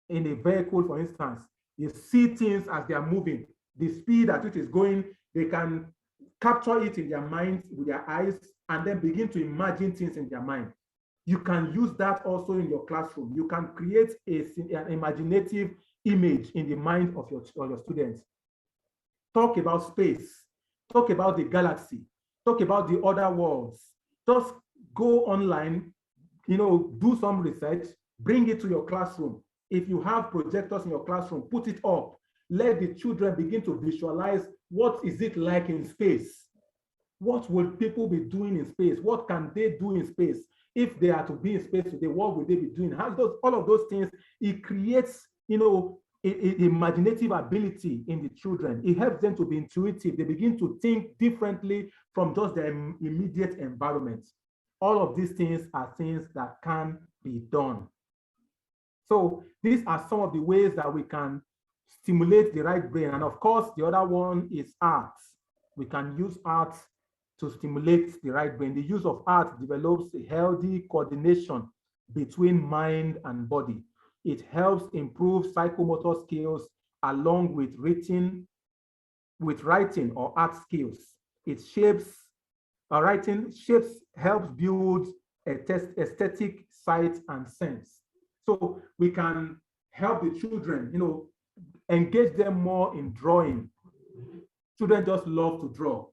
in a vehicle, for instance, you see things as they are moving, the speed at which it's going, they can capture it in their minds with their eyes, and then begin to imagine things in their mind. You can use that also in your classroom. You can create an imaginative image in the mind of your students. Talk about space, talk about the galaxy, talk about the other worlds. Just go online, do some research, bring it to your classroom. If you have projectors in your classroom, put it up. Let the children begin to visualize what is it like in space. What will people be doing in space? What can they do in space? If they are to be in space today, what will they be doing? All of those things, it creates, imaginative ability in the children. It helps them to be intuitive. They begin to think differently from just their immediate environment. All of these things are things that can be done. So these are some of the ways that we can stimulate the right brain. And of course, the other one is art. We can use art to stimulate the right brain. The use of art develops a healthy coordination between mind and body. It helps improve psychomotor skills along with writing or art skills. It helps build aesthetic sight and sense. So we can help the children, engage them more in drawing. Children just love to draw.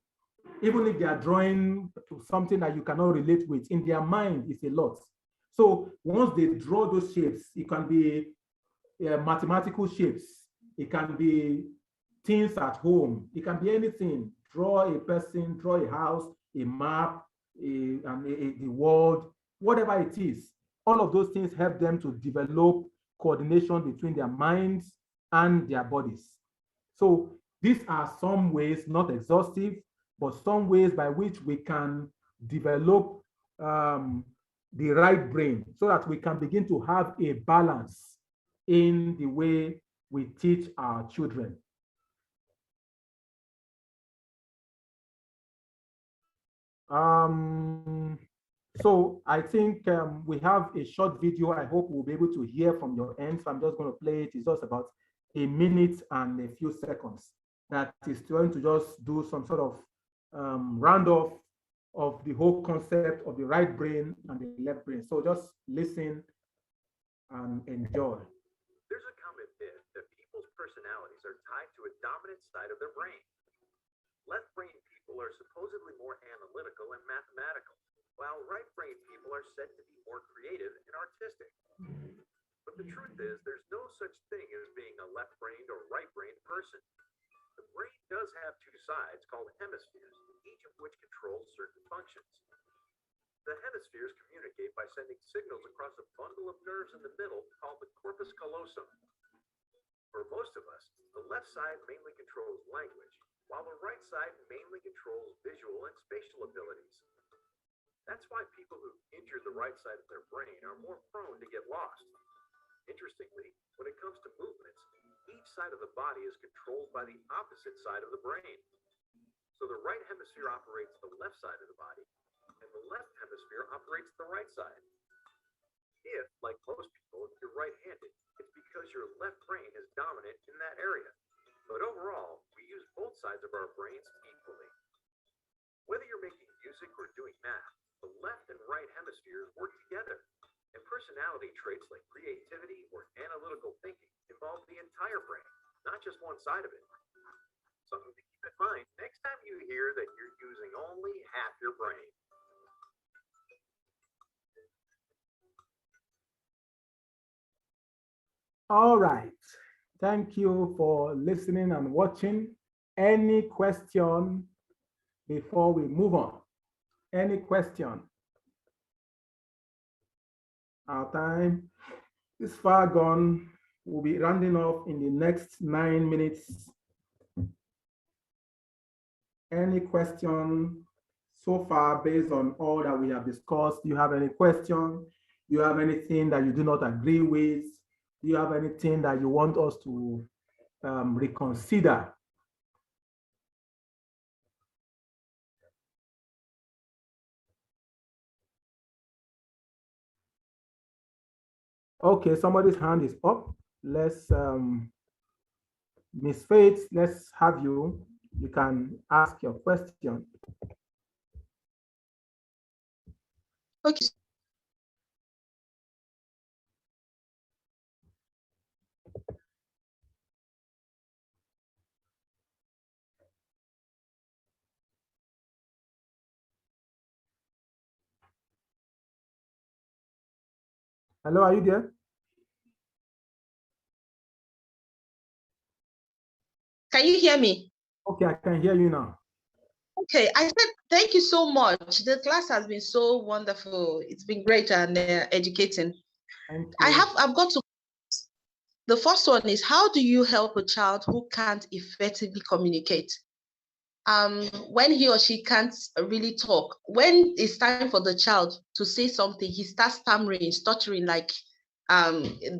Even if they are drawing something that you cannot relate with, in their mind, it's a lot. So once they draw those shapes, it can be mathematical shapes. It can be things at home. It can be anything. Draw a person, draw a house, a map, the world, whatever it is. All of those things help them to develop coordination between their minds and their bodies. So these are some ways, not exhaustive, but some ways by which we can develop the right brain so that we can begin to have a balance in the way we teach our children. So I think we have a short video. I hope we'll be able to hear from your end. So I'm just going to play it. It's just about a minute and a few seconds. That is going to just do some sort of round-off of the whole concept of the right brain and the left brain. So just listen and enjoy. There's a common myth that people's personalities are tied to a dominant side of their brain. Left-brain people are supposedly more analytical and mathematical, while right-brain people are said to be more creative and artistic. But the truth is, there's no such thing as being a left-brained or right-brained person. The brain does have two sides called hemispheres, each of which controls certain functions. The hemispheres communicate by sending signals across a bundle of nerves in the middle called the corpus callosum. For most of us, the left side mainly controls language, while the right side mainly controls visual and spatial abilities. That's why people who injure the right side of their brain are more prone to get lost. Interestingly, when it comes to movements, each side of the body is controlled by the opposite side of the brain. So the right hemisphere operates the left side of the body, and the left hemisphere operates the right side. If, like most people, you're right-handed, it's because your left brain is dominant in that area. But overall, we use both sides of our brains equally. Whether you're making music or doing math, the left and right hemispheres work together. And personality traits like creativity or analytical thinking involve the entire brain, not just one side of it. Something to keep in mind next time you hear that you're using only half your brain. All right. Thank you for listening and watching. Any question before we move on? Any question? Our time is far gone. We'll be rounding off in the next 9 minutes. Any question so far based on all that we have discussed? Do you have any question? Do you have anything that you do not agree with? Do you have anything that you want us to reconsider? Okay, somebody's hand is up. Let's, Miss Faith, let's have you. You can ask your question. Okay. Hello, are you there? Can you hear me? Okay, I can hear you now. Okay, I said thank you so much. The class has been so wonderful. It's been great and educating. Thank you. I've got to. The first one is, how do you help a child who can't effectively communicate? When he or she can't really talk, when it's time for the child to say something, he starts stammering, stuttering, like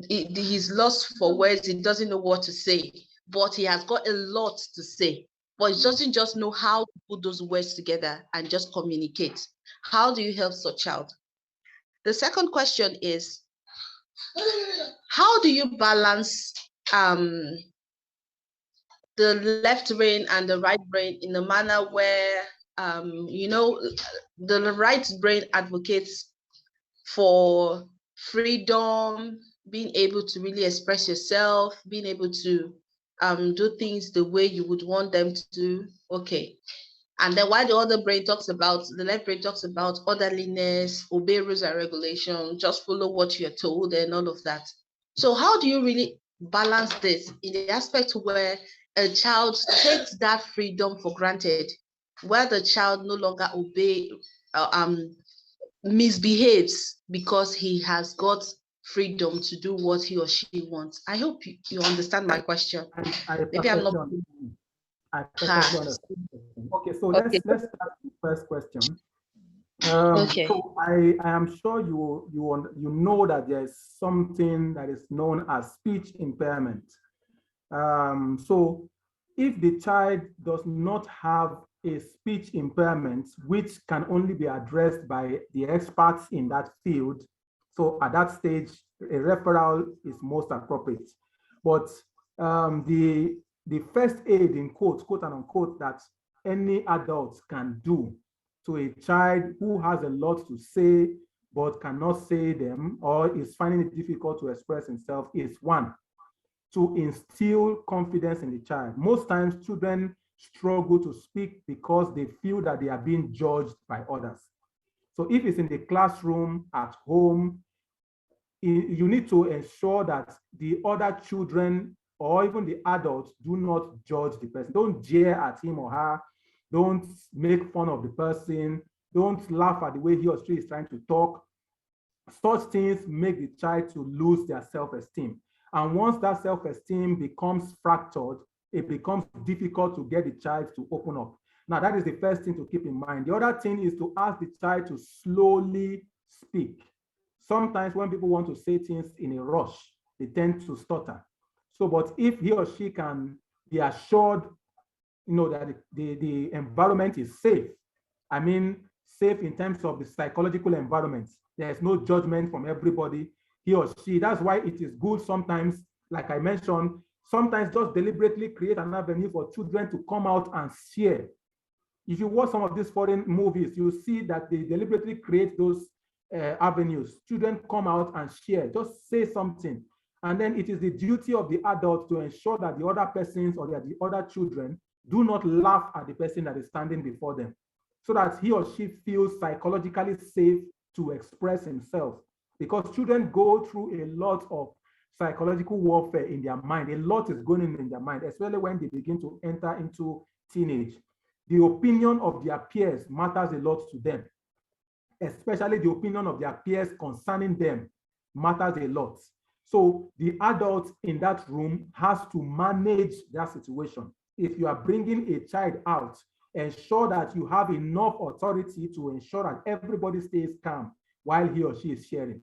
he's lost for words. He doesn't know what to say, but he has got a lot to say, but he doesn't just know how to put those words together and just communicate. How do you help such child? The second question is, how do you balance the left brain and the right brain in a manner where the right brain advocates for freedom, being able to really express yourself, being able to do things the way you would want them to do. Okay. And then while the other brain talks about, the left brain talks about orderliness, obey rules and regulations, just follow what you're told and all of that. So how do you really balance this in the aspect where a child takes that freedom for granted, where the child no longer misbehaves because he has got freedom to do what he or she wants? I hope you understand my question. Maybe I'm not. I perfectly understand. Okay, so Okay. let's start with the first question. Okay. So I am sure you know that there's something that is known as speech impairment. So if the child does not have a speech impairment, which can only be addressed by the experts in that field, so at that stage, a referral is most appropriate. But the first aid, in quotes, quote and unquote, that any adult can do to a child who has a lot to say but cannot say them or is finding it difficult to express himself is, one, to instill confidence in the child. Most times children struggle to speak because they feel that they are being judged by others. So if it's in the classroom, at home, you need to ensure that the other children or even the adults do not judge the person. Don't jeer at him or her. Don't make fun of the person. Don't laugh at the way he or she is trying to talk. Such things make the child to lose their self-esteem. And once that self-esteem becomes fractured, it becomes difficult to get the child to open up. Now, that is the first thing to keep in mind. The other thing is to ask the child to slowly speak. Sometimes when people want to say things in a rush, they tend to stutter. So, but if he or she can be assured, that the environment is safe, I mean, safe in terms of the psychological environment, there's no judgment from everybody, he or she. That's why it is good sometimes, like I mentioned, sometimes just deliberately create an avenue for children to come out and share. If you watch some of these foreign movies, you see that they deliberately create those avenues. Children come out and share, just say something. And then it is the duty of the adult to ensure that the other persons or the other children do not laugh at the person that is standing before them, so that he or she feels psychologically safe to express himself. Because children go through a lot of psychological warfare in their mind. A lot is going on in their mind, especially when they begin to enter into teenage. The opinion of their peers matters a lot to them, especially the opinion of their peers concerning them matters a lot. So the adult in that room has to manage that situation. If you are bringing a child out, ensure that you have enough authority to ensure that everybody stays calm while he or she is sharing,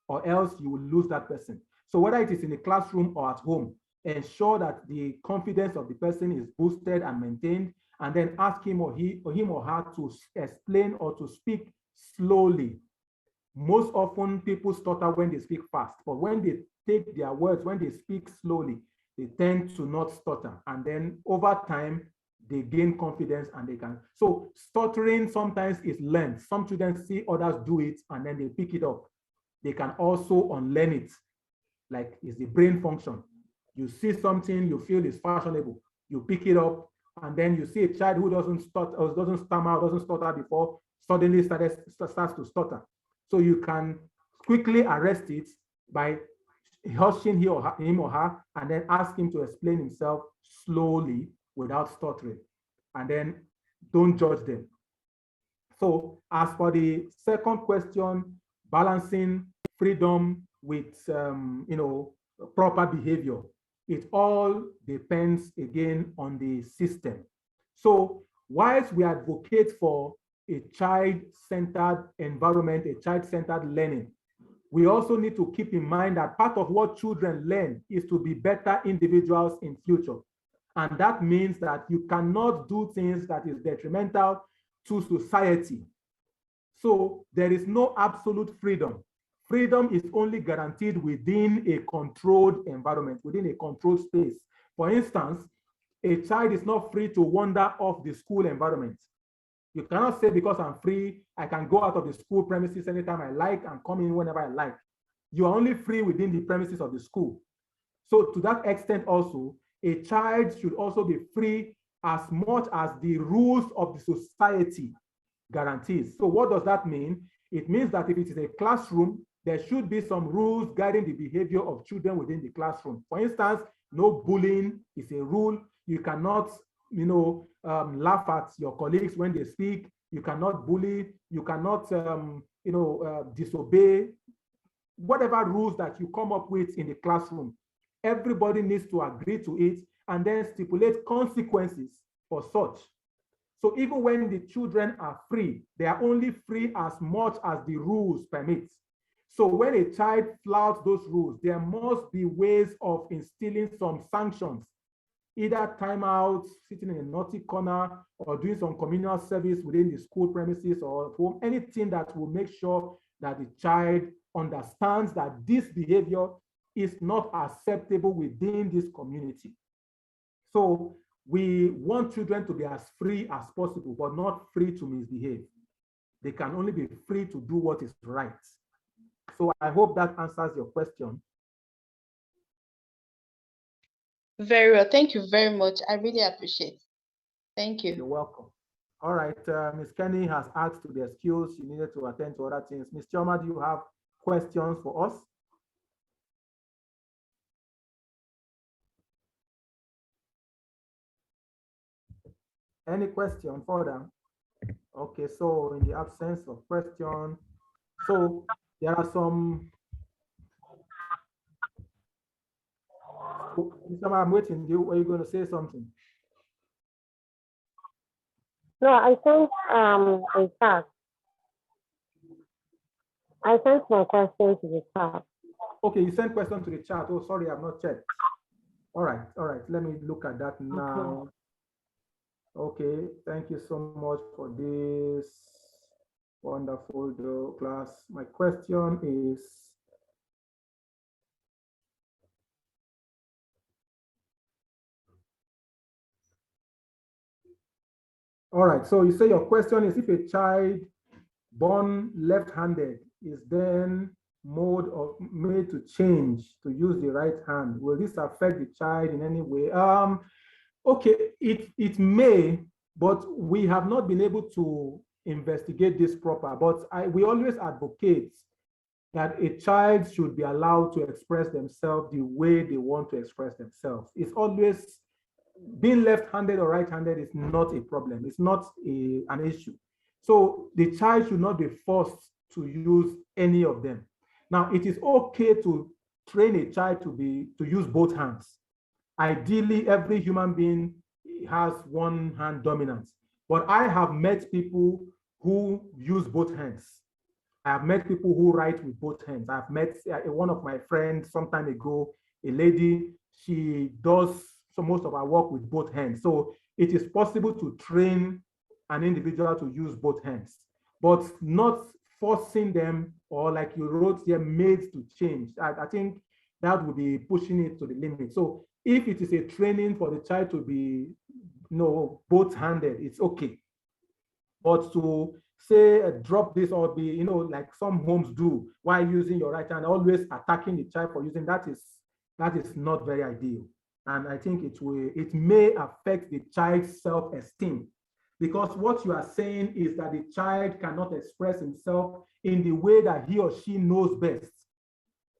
or else you will lose that person. So whether it is in the classroom or at home, ensure that the confidence of the person is boosted and maintained, and then ask him or her to explain or to speak slowly. Most often people stutter when they speak fast, but when they take their words, when they speak slowly, they tend to not stutter. And then over time, they gain confidence and they can. So stuttering sometimes is learned. Some students see others do it and then they pick it up. They can also unlearn it, like it's the brain function. You see something you feel is fashionable, you pick it up, and then you see a child who doesn't stutter, or doesn't stammer, doesn't stutter before, suddenly starts to stutter. So you can quickly arrest it by hushing him or her, and then ask him to explain himself slowly without stuttering, and then don't judge them. So as for the second question, balancing freedom with proper behavior, it all depends again on the system. So whilst we advocate for a child-centered environment, a child-centered learning, we also need to keep in mind that part of what children learn is to be better individuals in future. And that means that you cannot do things that is detrimental to society. So there is no absolute freedom. Freedom is only guaranteed within a controlled environment, within a controlled space. For instance, a child is not free to wander off the school environment. You cannot say because I'm free, I can go out of the school premises anytime I like and come in whenever I like. You are only free within the premises of the school. So to that extent also, a child should also be free as much as the rules of the society guarantees. So what does that mean? It means that if it is a classroom, there should be some rules guiding the behavior of children within the classroom. For instance, no bullying is a rule. You cannot, laugh at your colleagues when they speak. You cannot bully. You cannot, disobey. Whatever rules that you come up with in the classroom, everybody needs to agree to it and then stipulate consequences for such. So even when the children are free, they are only free as much as the rules permit. So when a child flouts those rules, there must be ways of instilling some sanctions, either timeouts, sitting in a naughty corner, or doing some communal service within the school premises or home, anything that will make sure that the child understands that this behavior is not acceptable within this community. So we want children to be as free as possible, but not free to misbehave. They can only be free to do what is right. So I hope that answers your question. Very well. Thank you very much. I really appreciate it. Thank you. You're welcome. All right. Ms. Kenny has asked to be excused. She needed to attend to other things. Ms. Chioma, do you have questions for us? Any question further? Okay, so in the absence of question, so there are some. I'm waiting. Are you going to say something? No, I sent a chat. I sent my question to the chat. Okay, you sent question to the chat. Oh, sorry, I've not checked. All right. Let me look at that now. Okay, thank you so much for this wonderful class. My question is, all right, so you say your question is if a child born left-handed is then made to change to use the right hand, will this affect the child in any way? Okay, it may, but we have not been able to investigate this proper. But we always advocate that a child should be allowed to express themselves the way they want to express themselves. It's always, being left-handed or right-handed is not a problem. It's not an issue. So the child should not be forced to use any of them. Now, it is okay to train a child to use both hands. Ideally, every human being has one hand dominance. But I have met people who use both hands. I have met people who write with both hands. I've met one of my friends some time ago, a lady, she does most of her work with both hands. So it is possible to train an individual to use both hands, but not forcing them, or like you wrote here, made to change. I think that would be pushing it to the limit. So if it is a training for the child to be no, both-handed, it's okay. But to say drop this or be, you know, like some homes do, while using your right hand, always attacking the child for using that is not very ideal. And I think it may affect the child's self-esteem, because what you are saying is that the child cannot express himself in the way that he or she knows best.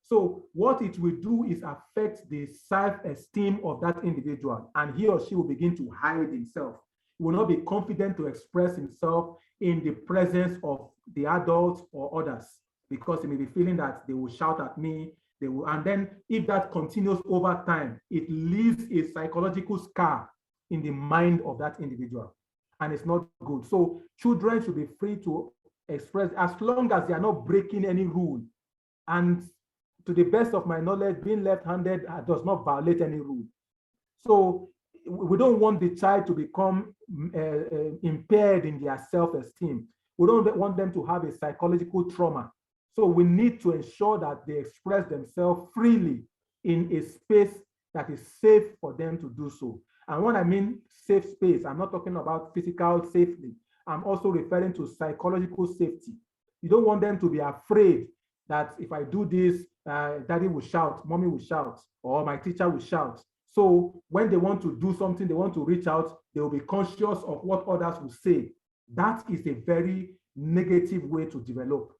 So what it will do is affect the self-esteem of that individual, and he or she will begin to hide himself. He will not be confident to express himself in the presence of the adults or others, because he may be feeling that they will shout at me, and then if that continues over time, it leaves a psychological scar in the mind of that individual, and it's not good. So children should be free to express as long as they are not breaking any rule. And to the best of my knowledge, being left-handed does not violate any rule. So we don't want the child to become impaired in their self-esteem. We don't want them to have a psychological trauma. So we need to ensure that they express themselves freely in a space that is safe for them to do so. And when I mean safe space, I'm not talking about physical safety. I'm also referring to psychological safety. You don't want them to be afraid that if I do this, daddy will shout, mommy will shout, or my teacher will shout. So when they want to do something, they want to reach out, they will be conscious of what others will say. That is a very negative way to develop.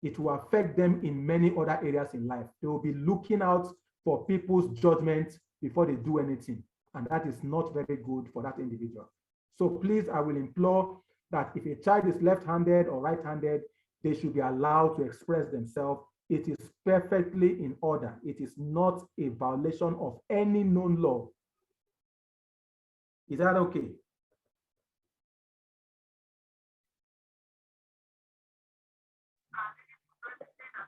It will affect them in many other areas in life. They will be looking out for people's judgment before they do anything. And that is not very good for that individual. So please, I will implore that if a child is left-handed or right-handed, they should be allowed to express themselves. It is perfectly in order. It is not a violation of any known law. Is that okay?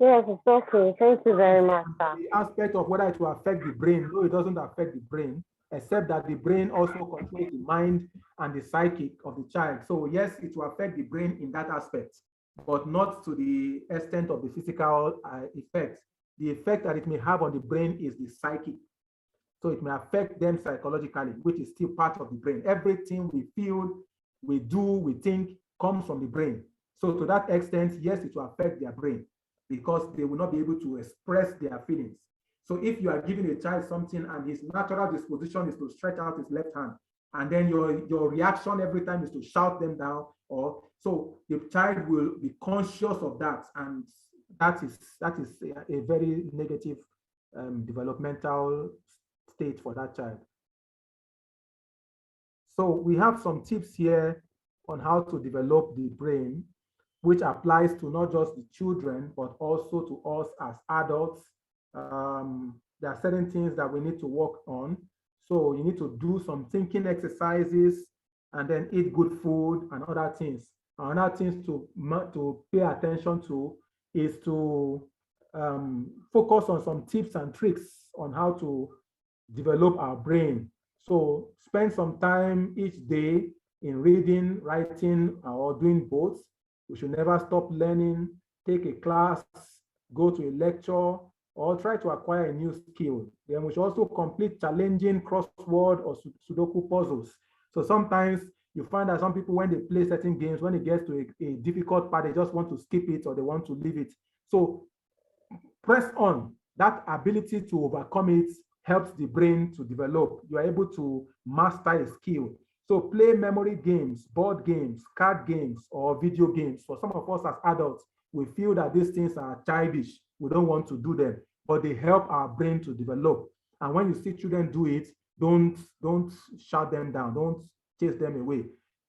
Yes, it's okay. Thank you very much, sir. The aspect of whether it will affect the brain, no, it doesn't affect the brain, except that the brain also controls the mind and the psychic of the child. So yes, it will affect the brain in that aspect, but not to the extent of the physical effect. The effect that it may have on the brain is the psychic. So it may affect them psychologically, which is still part of the brain. Everything we feel, we do, we think comes from the brain. So to that extent, yes, it will affect their brain, because they will not be able to express their feelings. So if you are giving a child something and his natural disposition is to stretch out his left hand, and then your reaction every time is to shout them down, or so the child will be conscious of that, and that is a very negative developmental state for that child. So we have some tips here on how to develop the brain, which applies to not just the children, but also to us as adults. There are certain things that we need to work on. So you need to do some thinking exercises, and then eat good food and other things. Another things to pay attention to is to focus on some tips and tricks on how to develop our brain. So spend some time each day in reading, writing, or doing both. We should never stop learning, take a class, go to a lecture, or try to acquire a new skill. Then we should also complete challenging crossword or Sudoku puzzles. So sometimes you find that some people, when they play certain games, when it gets to a difficult part, they just want to skip it or they want to leave it. So press on. That ability to overcome it helps the brain to develop. You are able to master a skill. So play memory games, board games, card games, or video games. For some of us as adults, we feel that these things are childish. We don't want to do them, but they help our brain to develop. And when you see children do it, don't shut them down, don't chase them away.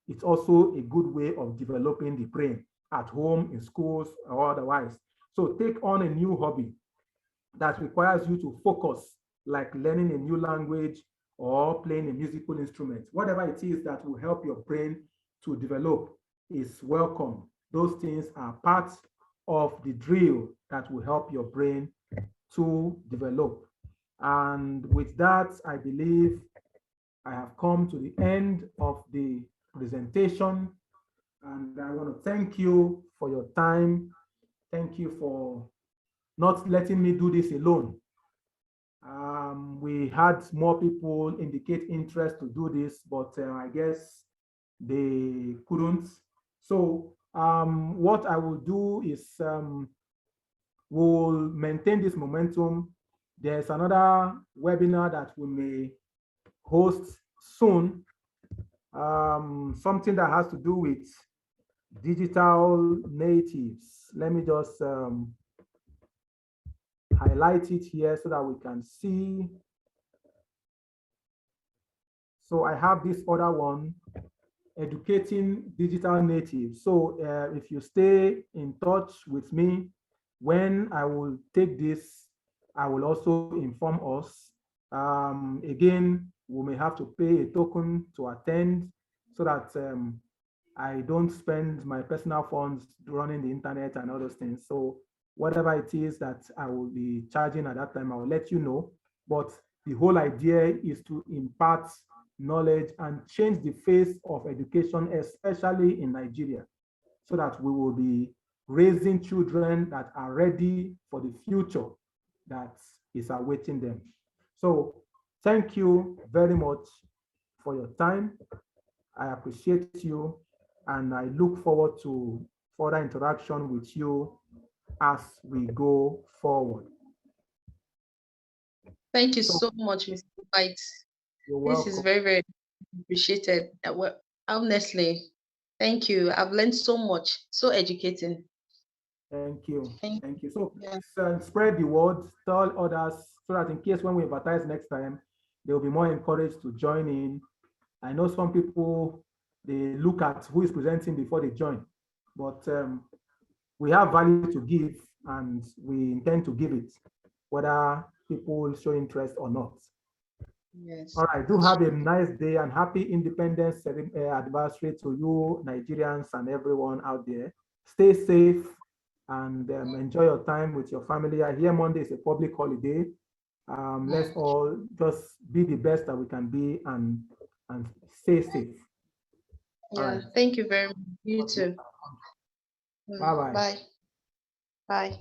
It's also a good way of developing the brain at home, in schools, or otherwise. So take on a new hobby that requires you to focus, like learning a new language or playing a musical instrument. Whatever it is that will help your brain to develop is welcome. Those things are part of the drill that will help your brain to develop. And with that, I believe I have come to the end of the presentation. And I want to thank you for your time. Thank you for not letting me do this alone. We had more people indicate interest to do this, but I guess they couldn't. So what I will do is we'll maintain this momentum. There's another webinar that we may host soon, something that has to do with digital natives. Let me just highlight it here so that we can see. So I have this other one, educating digital natives. So if you stay in touch with me, when I will take this, I will also inform us. Again, we may have to pay a token to attend so that I don't spend my personal funds running the internet and all those things. So whatever it is that I will be charging at that time, I will let you know. But the whole idea is to impart knowledge and change the face of education, especially in Nigeria, so that we will be raising children that are ready for the future that is awaiting them. So thank you very much for your time. I appreciate you, and I look forward to further interaction with you as we go forward. Thank you so much, Mr. Whyte. You're welcome. This is very, very appreciated. Well, honestly, thank you. I've learned so much, so educating. Thank you. Thank you. So yeah. please spread the word, tell others, so that in case when we advertise next time, they will be more encouraged to join in. I know some people, they look at who is presenting before they join, but we have value to give and we intend to give it, whether people show interest or not. Yes. All right, do have a nice day and happy Independence anniversary to you, Nigerians, and everyone out there. Stay safe and enjoy your time with your family. I hear Monday is a public holiday. Let's all just be the best that we can be and stay safe. Yeah, right. Thank you very much. You too. Bye-bye. Bye. Bye.